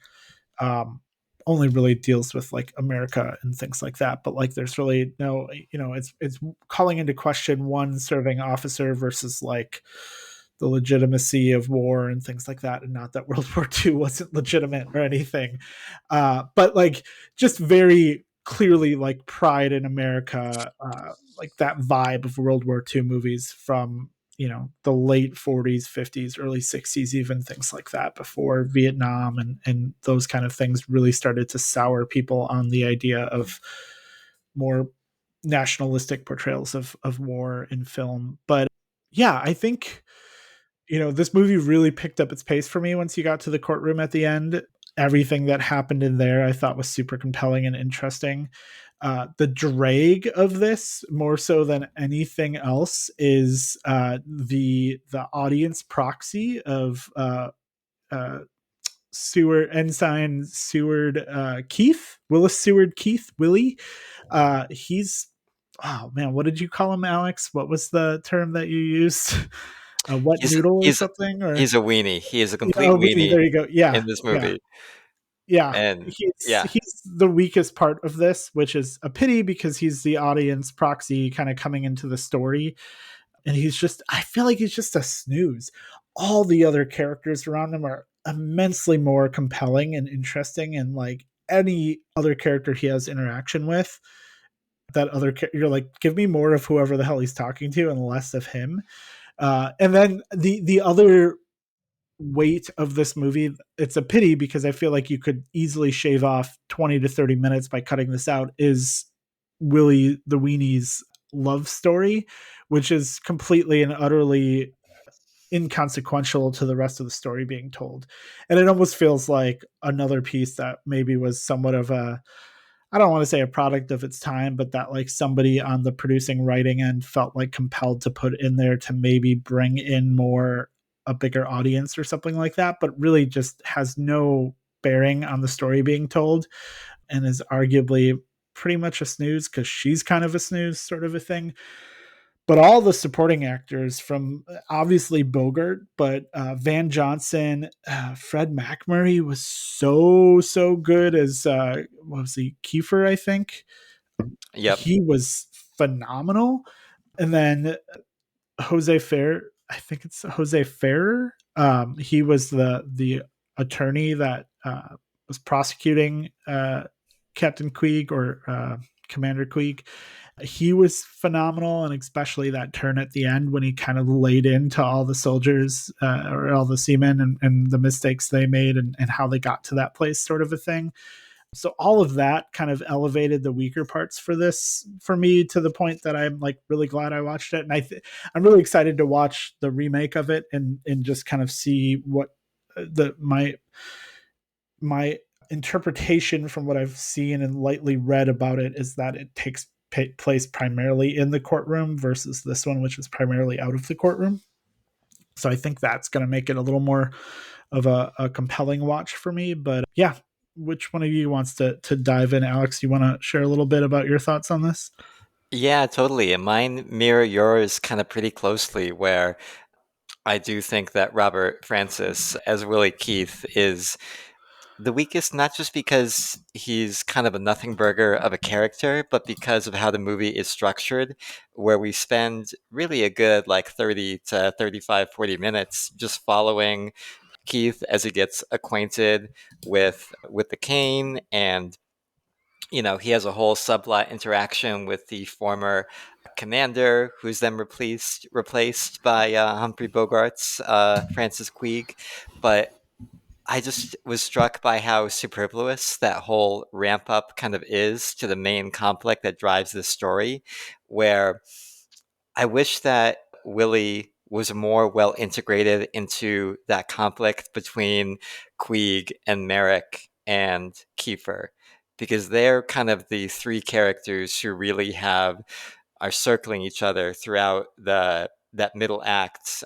um, only really deals with like America and things like that. But like, there's really no, it's calling into question one serving officer versus like the legitimacy of war and things like that. And not that World War II wasn't legitimate or anything, but like just very clearly like pride in America, like that vibe of World War II movies from the late 40s, 50s, early 60s, even things like that, before Vietnam and those kind of things really started to sour people on the idea of more nationalistic portrayals of war in film. But yeah, I think this movie really picked up its pace for me once you got to the courtroom at the end. Everything that happened in there I thought was super compelling and interesting. The drag of this, more so than anything else, is the audience proxy of Seward Ensign Seward Keith Willis Seward Keith Willie. He's, oh man, what did you call him, Alex? What was the term that you used? A wet He's noodle or he's something? Or he's a weenie. He is a yeah, complete oh, really? weenie There you go. Yeah, in this yeah, movie, yeah. and yeah, He's the weakest part of this, which is a pity because he's the audience proxy kind of coming into the story, and he's just, I feel like he's just a snooze. All the other characters around him are immensely more compelling and interesting, and like any other character he has interaction with, that other you're like, give me more of whoever the hell he's talking to and less of him. And then the other weight of this movie, it's a pity because I feel like you could easily shave off 20 to 30 minutes by cutting this out, is Willie the Weenie's love story, which is completely and utterly inconsequential to the rest of the story being told. And it almost feels like another piece that maybe was somewhat of a, I don't want to say a product of its time, but that like somebody on the producing writing end felt like compelled to put in there to maybe bring in more, a bigger audience or something like that, but really just has no bearing on the story being told, and is arguably pretty much a snooze because she's kind of a snooze sort of a thing. But all the supporting actors, from obviously Bogart, but Van Johnson, Fred McMurray was so good as what was he, Kiefer, I think. yep, He was phenomenal. And then Jose Fair, I think it's Jose Ferrer. He was the attorney that was prosecuting Captain Queeg, or Commander Queeg. He was phenomenal, and especially that turn at the end when he kind of laid into all the soldiers, or all the seamen, and the mistakes they made, and how they got to that place, sort of a thing. So all of that kind of elevated the weaker parts for this for me, to the point that I'm like really glad I watched it. And I'm really excited to watch the remake of it, and just kind of see what the my interpretation from what I've seen and lightly read about it is that it takes place primarily in the courtroom versus this one, which is primarily out of the courtroom. So I think that's going to make it a little more of a compelling watch for me. But yeah, which one of you wants to dive in? Alex, you want to share a little bit about your thoughts on this? yeah, totally. And mine mirror yours kind of pretty closely, where I do think that Robert Francis as Willie Keith is the weakest, not just because he's kind of a nothing burger of a character, but because of how the movie is structured, where we spend really a good like 30 to 35, 40 minutes just following Keith as he gets acquainted with the Caine, and he has a whole subplot interaction with the former commander, who's then replaced by Humphrey Bogart's Francis Queeg. But I just was struck by how superfluous that whole ramp up kind of is to the main conflict that drives this story, where I wish that Willie was more well integrated into that conflict between Queeg and Merrick and Kiefer, because they're kind of the three characters who really are circling each other throughout that middle act,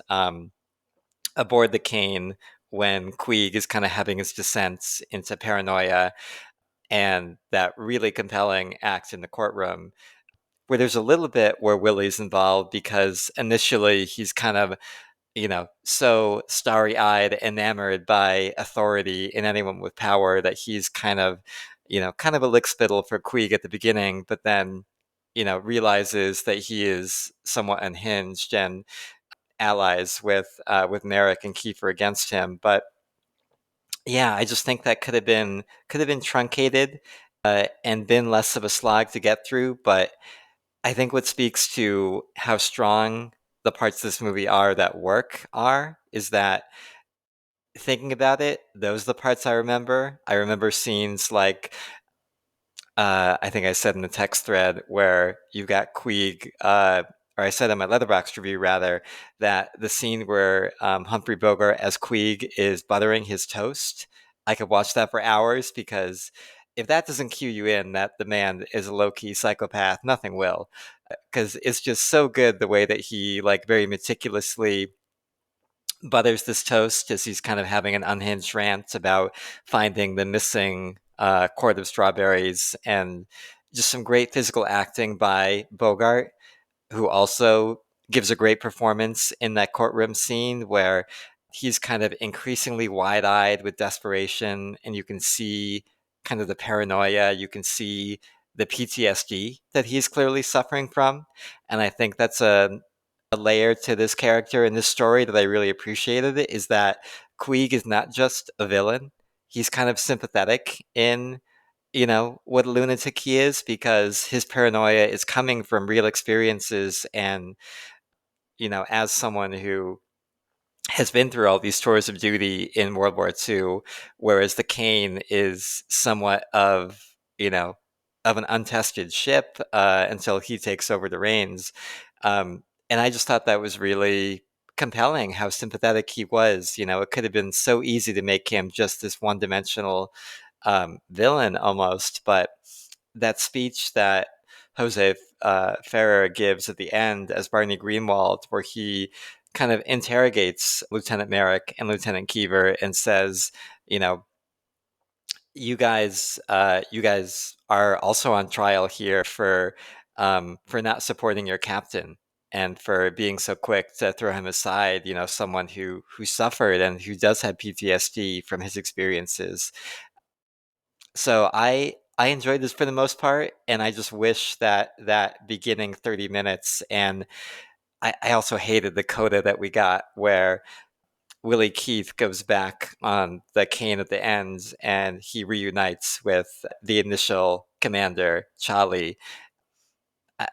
aboard the Caine, when Queeg is kind of having his descent into paranoia, and that really compelling act in the courtroom where there's a little bit where Willie's involved, because initially he's kind of, so starry eyed, enamored by authority and anyone with power, that he's kind of a lickspittle for Queeg at the beginning, but then, realizes that he is somewhat unhinged and allies with Merrick and Kiefer against him. But yeah, I just think that could have been truncated, and been less of a slog to get through. But I think what speaks to how strong the parts of this movie are that work is that, thinking about it, those are the parts I remember. I remember scenes like, I think I said in the text thread, where you got Queeg, or I said in my Letterboxd review rather, that the scene where Humphrey Bogart as Queeg is buttering his toast, I could watch that for hours, because if that doesn't cue you in that the man is a low-key psychopath, nothing will. Because it's just so good the way that he like very meticulously butters this toast as he's kind of having an unhinged rant about finding the missing quart of strawberries, and just some great physical acting by Bogart, who also gives a great performance in that courtroom scene where he's kind of increasingly wide-eyed with desperation, and you can see kind of the paranoia, you can see the PTSD that he's clearly suffering from. And I think that's a layer to this character in this story that I really appreciated, is that Queeg is not just a villain. He's kind of sympathetic in, what a lunatic he is, because his paranoia is coming from real experiences. And, as someone who has been through all these tours of duty in World War II, whereas the Caine is somewhat of an untested ship, until he takes over the reins. And I just thought that was really compelling how sympathetic he was. It could have been so easy to make him just this one-dimensional villain almost, but that speech that Jose Ferrer gives at the end as Barney Greenwald, where he kind of interrogates Lieutenant Merrick and Lieutenant Kiever and says, you know, you guys are also on trial here for not supporting your captain and for being so quick to throw him aside. Someone who suffered and who does have PTSD from his experiences. So I enjoyed this for the most part, and I just wish that beginning 30 minutes, and I also hated the coda that we got where Willie Keith goes back on the Caine at the end and he reunites with the initial commander, Charlie.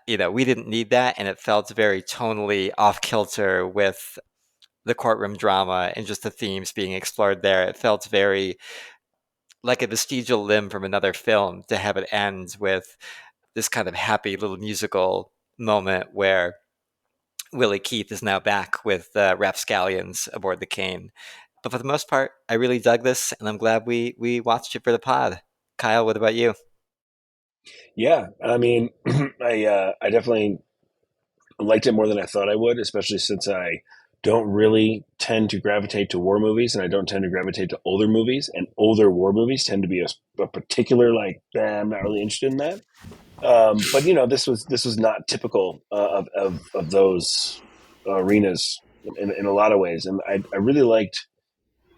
We didn't need that, and it felt very tonally off kilter with the courtroom drama and just the themes being explored there. It felt very like a vestigial limb from another film to have it end with this kind of happy little musical moment where Willie Keith is now back with rapscallions aboard the Caine. But for the most part, I really dug this, and I'm glad we watched it for the pod. Kyle, what about you? Yeah, I mean, I definitely liked it more than I thought I would, especially since I don't really tend to gravitate to war movies, and I don't tend to gravitate to older movies, and older war movies tend to be a particular like, I'm not really interested in that. But this was not typical of those arenas in a lot of ways, and I really liked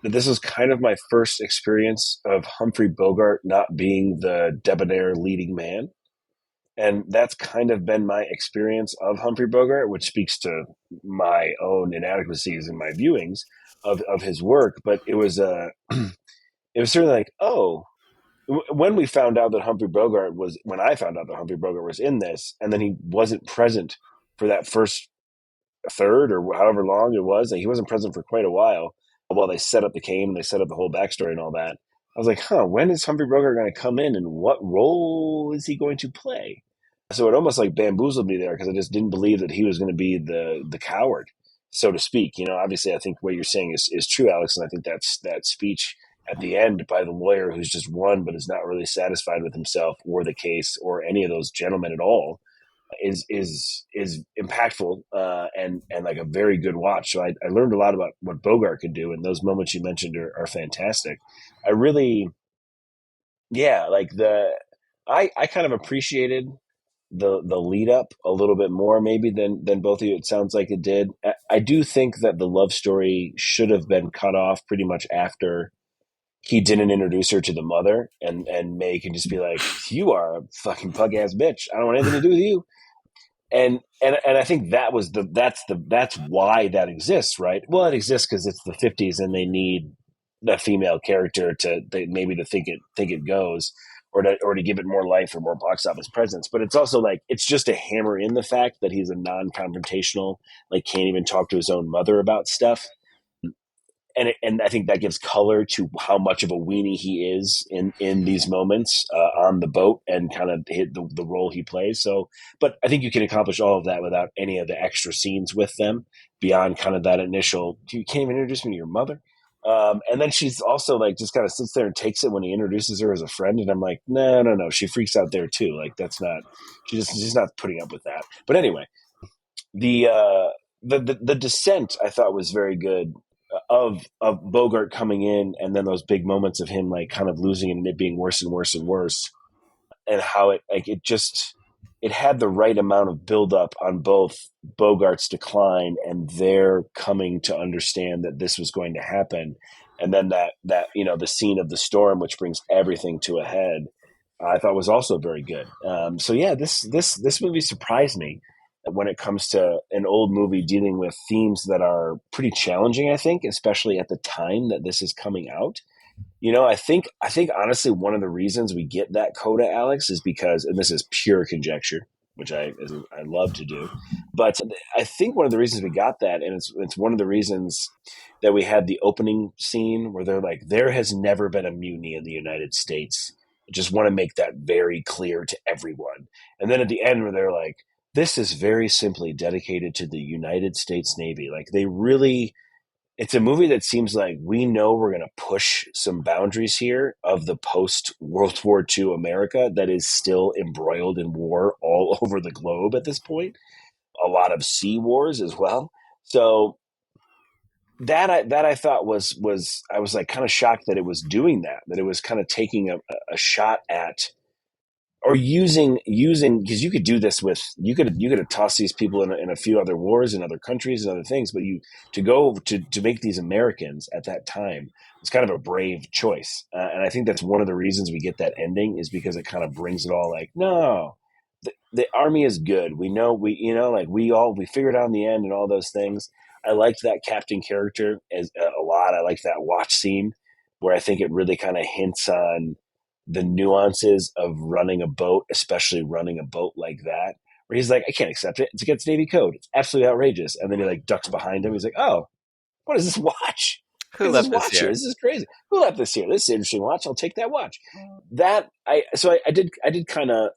that this was kind of my first experience of Humphrey Bogart not being the debonair leading man. And that's kind of been my experience of Humphrey Bogart, which speaks to my own inadequacies in my viewings of his work. But it was it was certainly like, oh, when we found out that Humphrey Bogart was, when I found out that Humphrey Bogart was in this, and then he wasn't present for that first third or however long it was, and he wasn't present for quite a while they set up the Caine and they set up the whole backstory and all that. I was like, when is Humphrey Bogart going to come in and what role is he going to play? So it almost like bamboozled me there because I just didn't believe that he was going to be the coward, so to speak. Obviously, I think what you're saying is true, Alex, and I think that's that speech at the end by the lawyer who's just won but is not really satisfied with himself or the case or any of those gentlemen at all is impactful and like a very good watch. So I learned a lot about what Bogart could do, and those moments you mentioned are fantastic. I really, yeah, like I kind of appreciated the lead up a little bit more maybe than both of you. It sounds like it did. I do think that the love story should have been cut off pretty much after he didn't introduce her to the mother, and May can just be like, "You are a fucking pug ass bitch. I don't want anything to do with you." And I think that's why that exists, right? Well, it exists because it's the 50s and they need the female character maybe to think it goes, or to give it more life or more box office presence. But it's also like it's just to hammer in the fact that he's a non-confrontational, like can't even talk to his own mother about stuff. And I think that gives color to how much of a weenie he is in these moments on the boat and kind of hit the role he plays. So, but I think you can accomplish all of that without any of the extra scenes with them beyond kind of that initial, you can't even introduce me to your mother. And then she's also like, just kind of sits there and takes it when he introduces her as a friend. And I'm like, no. She freaks out there too. Like she's not putting up with that. But anyway, the descent I thought was very good of Bogart coming in, and then those big moments of him like kind of losing it and it being worse and worse and worse, and how it had the right amount of buildup on both Bogart's decline and their coming to understand that this was going to happen, and then that the scene of the storm, which brings everything to a head, I thought was also very good. So yeah, this movie surprised me when it comes to an old movie dealing with themes that are pretty challenging. I think, especially at the time that this is coming out. I think honestly, one of the reasons we get that coda, Alex, is because, and this is pure conjecture, which I love to do, but I think one of the reasons we got that, and it's one of the reasons that we had the opening scene where they're like, there has never been a mutiny in the United States. I just want to make that very clear to everyone. And then at the end where they're like, this is very simply dedicated to the United States Navy. Like they really, it's a movie that seems like we know we're going to push some boundaries here of the post World War II America that is still embroiled in war all over the globe at this point. A lot of sea wars as well. So that I thought was I was like kind of shocked that it was doing that it was kind of taking a shot at, or using because you could do this with you could have tossed these people in a few other wars in other countries and other things, but you to go to make these Americans at that time was kind of a brave choice, and I think that's one of the reasons we get that ending is because it kind of brings it all like, no, the army is good, we know, like we figured out in the end and all those things. I liked that captain character as a lot. I like that watch scene where I think it really kind of hints on the nuances of running a boat, especially running a boat like that, where he's like, I can't accept it. It's against Navy code. It's absolutely outrageous. And then he like ducks behind him. He's like, oh, what is this watch? Who What is this left this watch here? here? This is crazy. Who left this here? This is an interesting watch. I'll take that watch. I did kind of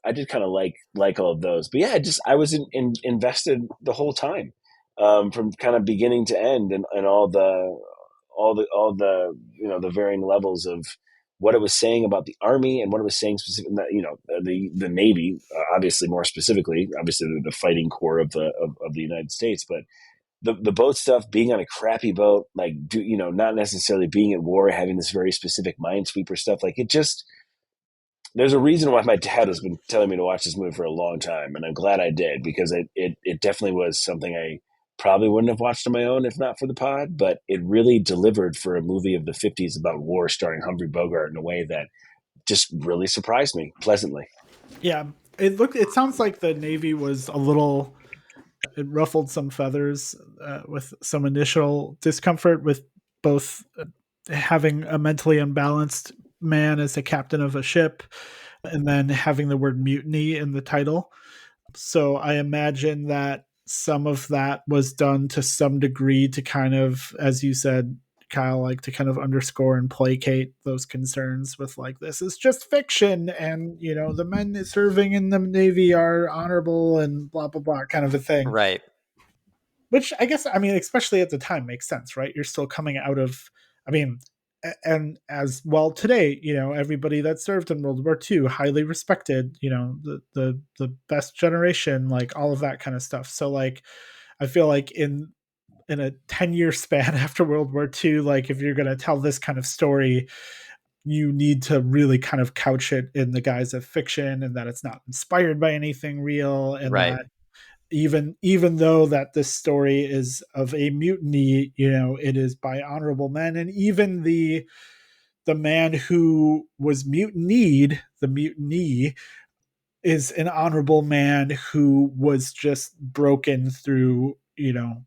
like all of those, but yeah, I was invested the whole time, from kind of beginning to end, and all the the varying levels of what it was saying about the army and what it was saying specifically, the Navy, obviously more specifically, obviously the fighting corps of the United States, but the boat stuff, being on a crappy boat, like not necessarily being at war, having this very specific minesweeper stuff, like it just, there's a reason why my dad has been telling me to watch this movie for a long time, and I'm glad I did, because it definitely was something I probably wouldn't have watched on my own if not for the pod, but it really delivered for a movie of the 50s about war starring Humphrey Bogart in a way that just really surprised me pleasantly. Yeah, it sounds like the Navy was a little, it ruffled some feathers with some initial discomfort with both having a mentally unbalanced man as a captain of a ship, and then having the word mutiny in the title. So I imagine that some of that was done to some degree to kind of, as you said, Kyle, like to kind of underscore and placate those concerns with like, this is just fiction, and you know, the men serving in the Navy are honorable and blah blah blah kind of a thing. Right. Which I guess, I mean, especially at the time makes sense, right? You're still coming out of, I mean, and as well today, you know, everybody that served in World War II, highly respected, you know, the best generation, like all of that kind of stuff. So like, I feel like in a 10-year span after World War II, like if you're going to tell this kind of story, you need to really kind of couch it in the guise of fiction, and that it's not inspired by anything real, and Right. that even though that this story is of a mutiny, you know, it is by honorable men, and even the man who was mutinied, the mutiny, is an honorable man who was just broken through, you know,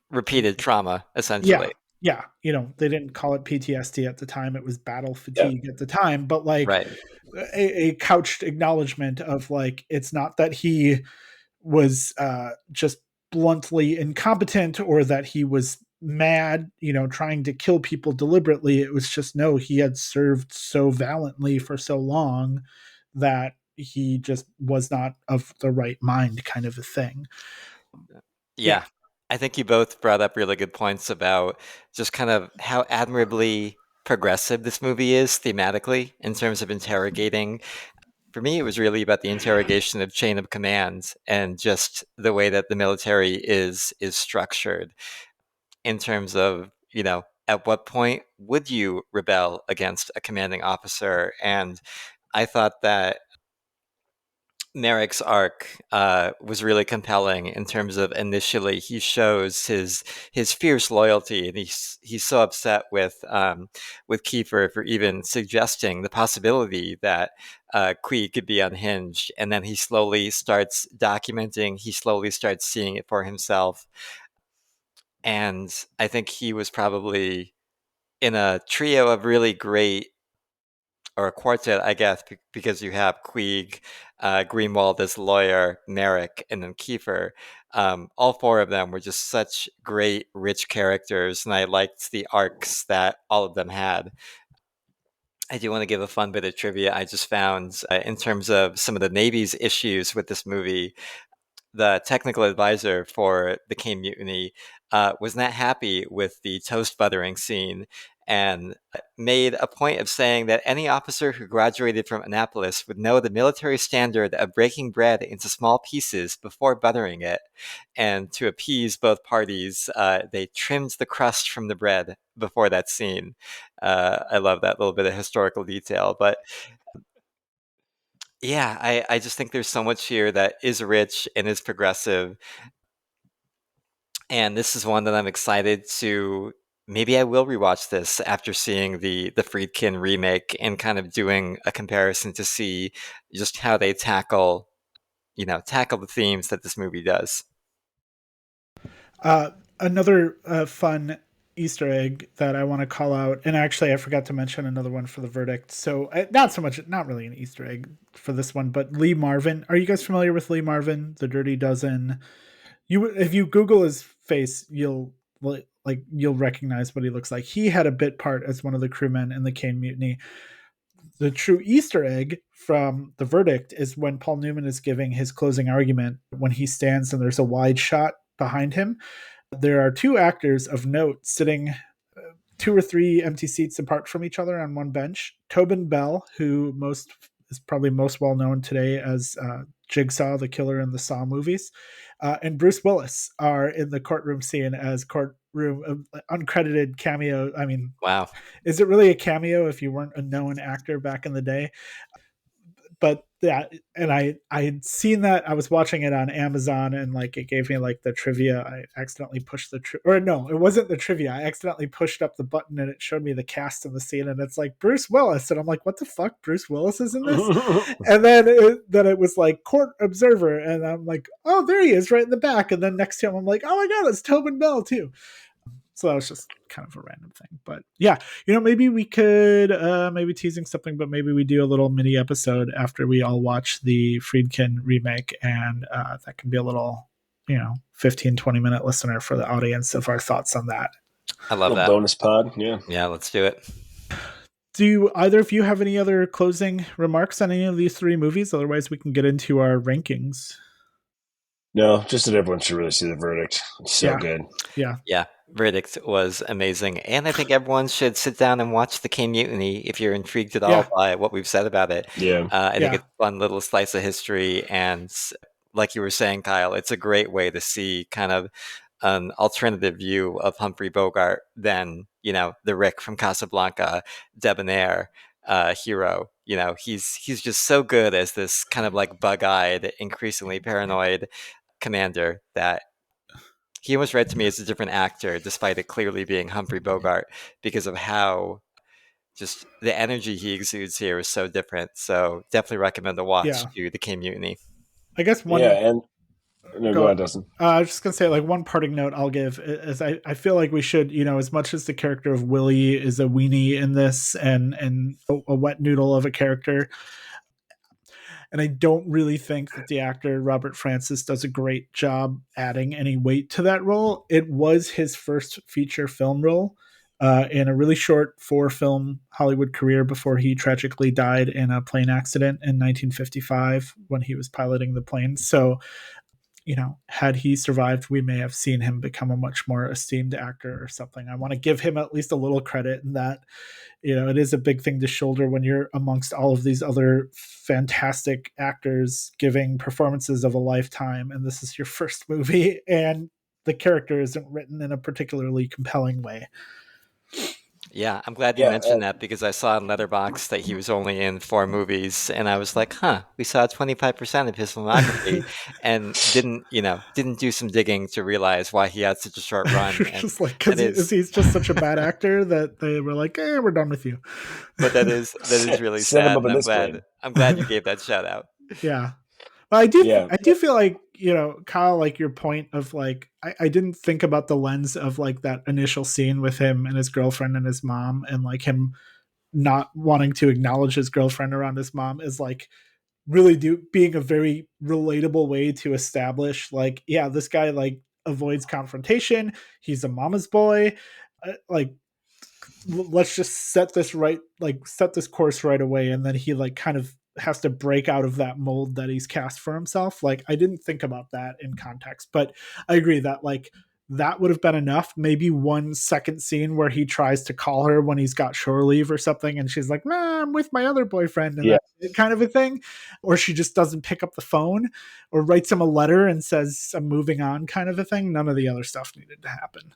Repeated trauma, yeah, essentially. yeah, you know, they didn't call it PTSD at the time, it was battle Yeah. fatigue at the time, but like Right. a couched acknowledgement of like, it's not that he was just bluntly incompetent or that he was mad, you know, trying to kill people deliberately. It was just, no, he had served so valiantly for so long that he just was not of the right mind, kind of a thing. Yeah. Yeah. I think you both brought up really good points about just kind of how admirably progressive this movie is thematically in terms of interrogating. For me, it was really about the interrogation of chain of command and just the way that the military is structured in terms of, you know, at what point would you rebel against a commanding officer? And I thought that Merrick's arc was really compelling in terms of initially he shows his fierce loyalty, and he's so upset with Kiefer for even suggesting the possibility that Queeg could be unhinged, and then he slowly starts documenting, he slowly starts seeing it for himself, and I think he was probably in a trio of really great, or a quartet, I guess, because you have Queeg, Greenwald as lawyer, Merrick, and then Kiefer. All four of them were just such great, rich characters, and I liked the arcs that all of them had. I do want to give a fun bit of trivia I just found in terms of some of the Navy's issues with this movie. The technical advisor for the Caine Mutiny was not happy with the toast buttering scene and made a point of saying that any officer who graduated from Annapolis would know the military standard of breaking bread into small pieces before buttering it. And to appease both parties, they trimmed the crust from the bread before that scene. I love that little bit of historical detail. But yeah, I just think there's so much here that is rich and is progressive. And this is one that I'm excited to, maybe I will rewatch this after seeing the Friedkin remake and kind of doing a comparison to see just how they tackle, you know, tackle the themes that this movie does. Another fun Easter egg that I want to call out, and actually I forgot to mention another one for the verdict. So not so much, not really an Easter egg for this one, but Lee Marvin. Are you guys familiar with Lee Marvin, the Dirty Dozen? You, if you Google his face, you'll you'll recognize what he looks like. He had a bit part as one of the crewmen in the Caine Mutiny. The true Easter egg from the verdict is when Paul Newman is giving his closing argument, when he stands and there's a wide shot behind him. There are two actors of note sitting two or three empty seats apart from each other on one bench. Tobin Bell, who most is probably most well known today as Jigsaw, the killer in the Saw movies, and Bruce Willis are in the courtroom scene as courtroom uncredited cameo. I mean, Wow. is it really a cameo if you weren't a known actor back in the day? But yeah, and I had seen that. I was watching it on Amazon, and like it gave me like the trivia. I accidentally pushed or no, it wasn't the trivia. I accidentally pushed up the button, and it showed me the cast in the scene, and it's like Bruce Willis, and I'm like, what the fuck? Bruce Willis is in this? And then it was like court observer, and I'm like, oh, there he is, right in the back. And then next to him, I'm like, oh my god, it's Tobin Bell too. So that was just kind of a random thing. But yeah, maybe we could maybe teasing something, but maybe we do a little mini episode after we all watch the Friedkin remake, and that can be a little 15-20 minute listener for the audience of our thoughts on that. I love little that. bonus pod. Yeah. Yeah, let's do it. Do either of you have any other closing remarks on any of these three movies? Otherwise, we can get into our rankings. No, just that everyone should really see The Verdict. It's so good. Yeah, Verdict was amazing. And I think everyone should sit down and watch the Caine Mutiny if you're intrigued at all by what we've said about it. Yeah. I think it's a fun little slice of history. And like you were saying, Kyle, it's a great way to see kind of an alternative view of Humphrey Bogart than, the Rick from Casablanca, debonair hero. He's just so good as this kind of like bug-eyed, increasingly paranoid commander that he almost read to me as a different actor, despite it clearly being Humphrey Bogart, because of how just the energy he exudes here is so different. So definitely recommend a watch to the Caine Mutiny. I guess one. Yeah, and no, go ahead, Dustin. I was just gonna say, like, one parting note I'll give is I feel like we should, as much as the character of Willie is a weenie in this and a wet noodle of a character. And I don't really think that the actor Robert Francis does a great job adding any weight to that role. It was his first feature film role in a really short 4-film Hollywood career before he tragically died in a plane accident in 1955 when he was piloting the plane. So, had he survived, we may have seen him become a much more esteemed actor or something. I want to give him at least a little credit in that. It is a big thing to shoulder when you're amongst all of these other fantastic actors giving performances of a lifetime, and this is your first movie, and the character isn't written in a particularly compelling way. Yeah, I'm glad you mentioned that because I saw on Letterboxd that he was only in 4 movies, and I was like, we saw 25% of his filmography, and didn't do some digging to realize why he had such a short run. Just like, because he's just such a bad actor that they were like, we're done with you. But that is really sad. I'm glad you gave that shout out. Yeah. But I do feel like, Kyle, like your point of like, I didn't think about the lens of like that initial scene with him and his girlfriend and his mom, and like him not wanting to acknowledge his girlfriend around his mom is like really being a very relatable way to establish like, this guy like avoids confrontation. He's a mama's boy. Like, let's just set this course right away. And then he like kind of has to break out of that mold that he's cast for himself. Like, I didn't think about that in context, but I agree that like that would have been enough. Maybe one second scene where he tries to call her when he's got shore leave or something, and she's like, "Nah, I'm with my other boyfriend," and that kind of a thing. Or she just doesn't pick up the phone, or writes him a letter and says, "I'm moving on," kind of a thing. None of the other stuff needed to happen.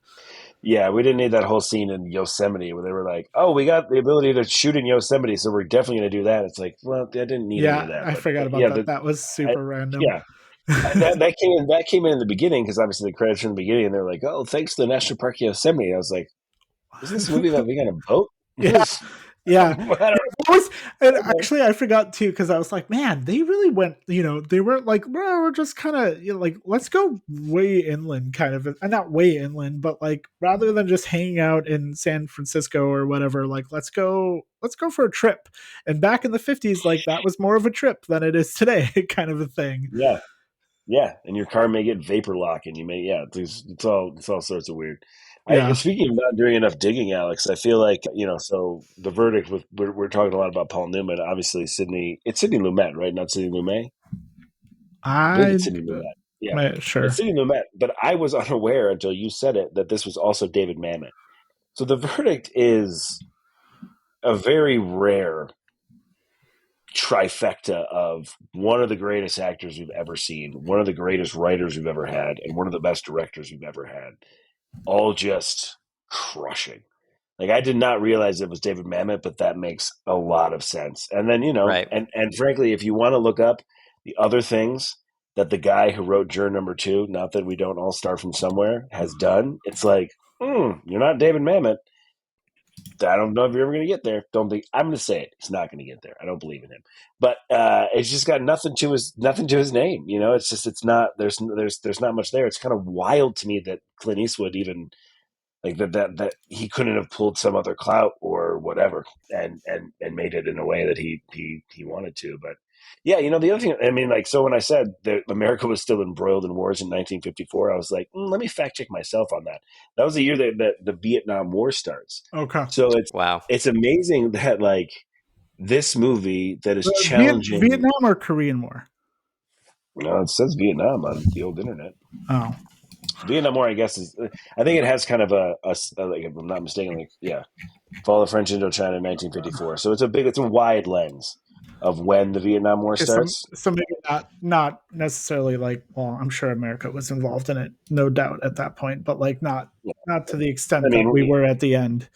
Yeah, we didn't need that whole scene in Yosemite where they were like, "Oh, we got the ability to shoot in Yosemite, so we're definitely going to do that." It's like, well, I didn't need any of that. I forgot about that. That was super random. Yeah. that came in the beginning because obviously the credits from the beginning, and they're like, "Oh, thanks to the National Park Yosemite." I was like, "Is this movie about being on a boat?" Yeah. Actually, I forgot too, because I was like, man, they really went, they weren't like, well, we're just kind of like, let's go way inland, kind of, not way inland, but like rather than just hanging out in San Francisco or whatever, like let's go for a trip. And back in the 50s, like that was more of a trip than it is today, kind of a thing. Yeah, and your car may get vapor lock, and you may it's all sorts of weird. Speaking of not doing enough digging, Alex, I feel like so The Verdict. We're talking a lot about Paul Newman. Obviously, it's Sidney Lumet, right? Not Sidney Lumet. I believe it's Sidney Lumet. Yeah, sure. It's Sidney Lumet, but I was unaware until you said it that this was also David Mamet. So The Verdict is a very rare trifecta of one of the greatest actors we've ever seen, one of the greatest writers we've ever had, and one of the best directors we've ever had. All just crushing. Like, I did not realize it was David Mamet, but that makes a lot of sense. And then, right. and frankly, if you want to look up the other things that the guy who wrote Juror Number 2, not that we don't all start from somewhere, has done, it's like, you're not David Mamet. I don't know if you're ever going to get there. I'm going to say it. He's not going to get there. I don't believe in him. But it's just got nothing to his name. It's not. There's not much there. It's kind of wild to me that Clint Eastwood even like that he couldn't have pulled some other clout or whatever and made it in a way that he wanted to. But yeah, the other thing, I mean, like, so when I said that America was still embroiled in wars in 1954, I was like, let me fact check myself on that. That was the year that the Vietnam War starts. Okay. So Wow. it's amazing that, like, this movie that is challenging. Vietnam or Korean War? It says Vietnam on the old internet. Oh, Vietnam War, I guess, I think it has kind of a like, if I'm not mistaken, like, yeah, fall of French Indochina in 1954. So it's a wide lens of when the Vietnam War okay. starts. So maybe not necessarily like. Well, I'm sure America was involved in it, no doubt at that point, but like not Yeah. to the I extent that mean, we were at the end.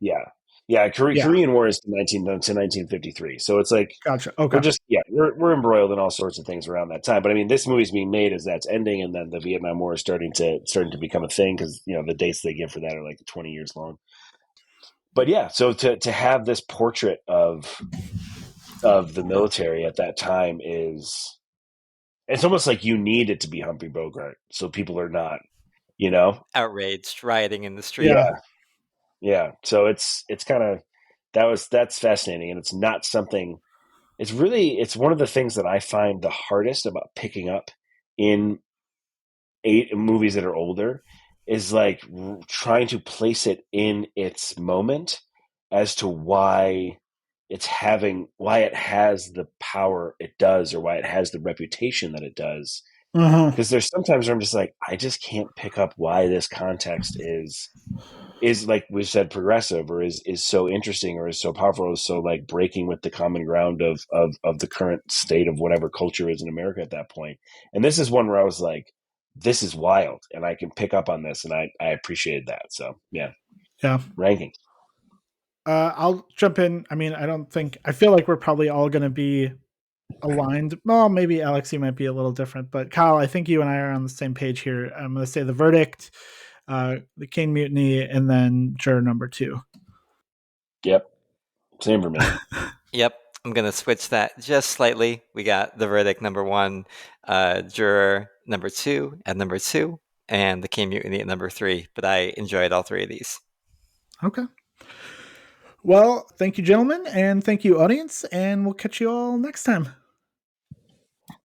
yeah. Yeah. Korean War is to 1953. So it's like Gotcha. we're Okay. just we're embroiled in all sorts of things around that time. But I mean, this movie's being made as that's ending, and then the Vietnam War is starting to become a thing because the dates they give for that are like 20 years long. But yeah, so to have this portrait of the military at that time is, it's almost like you need it to be Humphrey Bogart, so people are not, Outraged, rioting in the Yeah. street. yeah. So it's kind of that's fascinating, and it's not something. It's one of the things that I find the hardest about picking up in movies that are older is like trying to place it in its moment as to why why it has the power it does, or why it has the reputation that it does. Uh-huh. Because there's sometimes where I'm just like, I just can't pick up why this context is like we said, progressive, or is so interesting, or is so powerful, or is so like breaking with the common ground of the current state of whatever culture is in America at that point. And this is one where I was like, this is wild, and I can pick up on this, and I appreciated that. So yeah, Yeah. ranking. I'll jump in. I mean, I feel like we're probably all going to be aligned. Well, maybe Alex, you might be a little different, but Kyle, I think you and I are on the same page here. I'm going to say The Verdict, the Caine Mutiny, and then Juror number 2. Yep, same for me. Yep, I'm gonna switch that just slightly. We got The Verdict number 1, Juror number 2 at number 2, and the Caine Mutiny at number 3. But I enjoyed all 3 of these. Okay. Well, thank you, gentlemen, and thank you, audience, and we'll catch you all next time.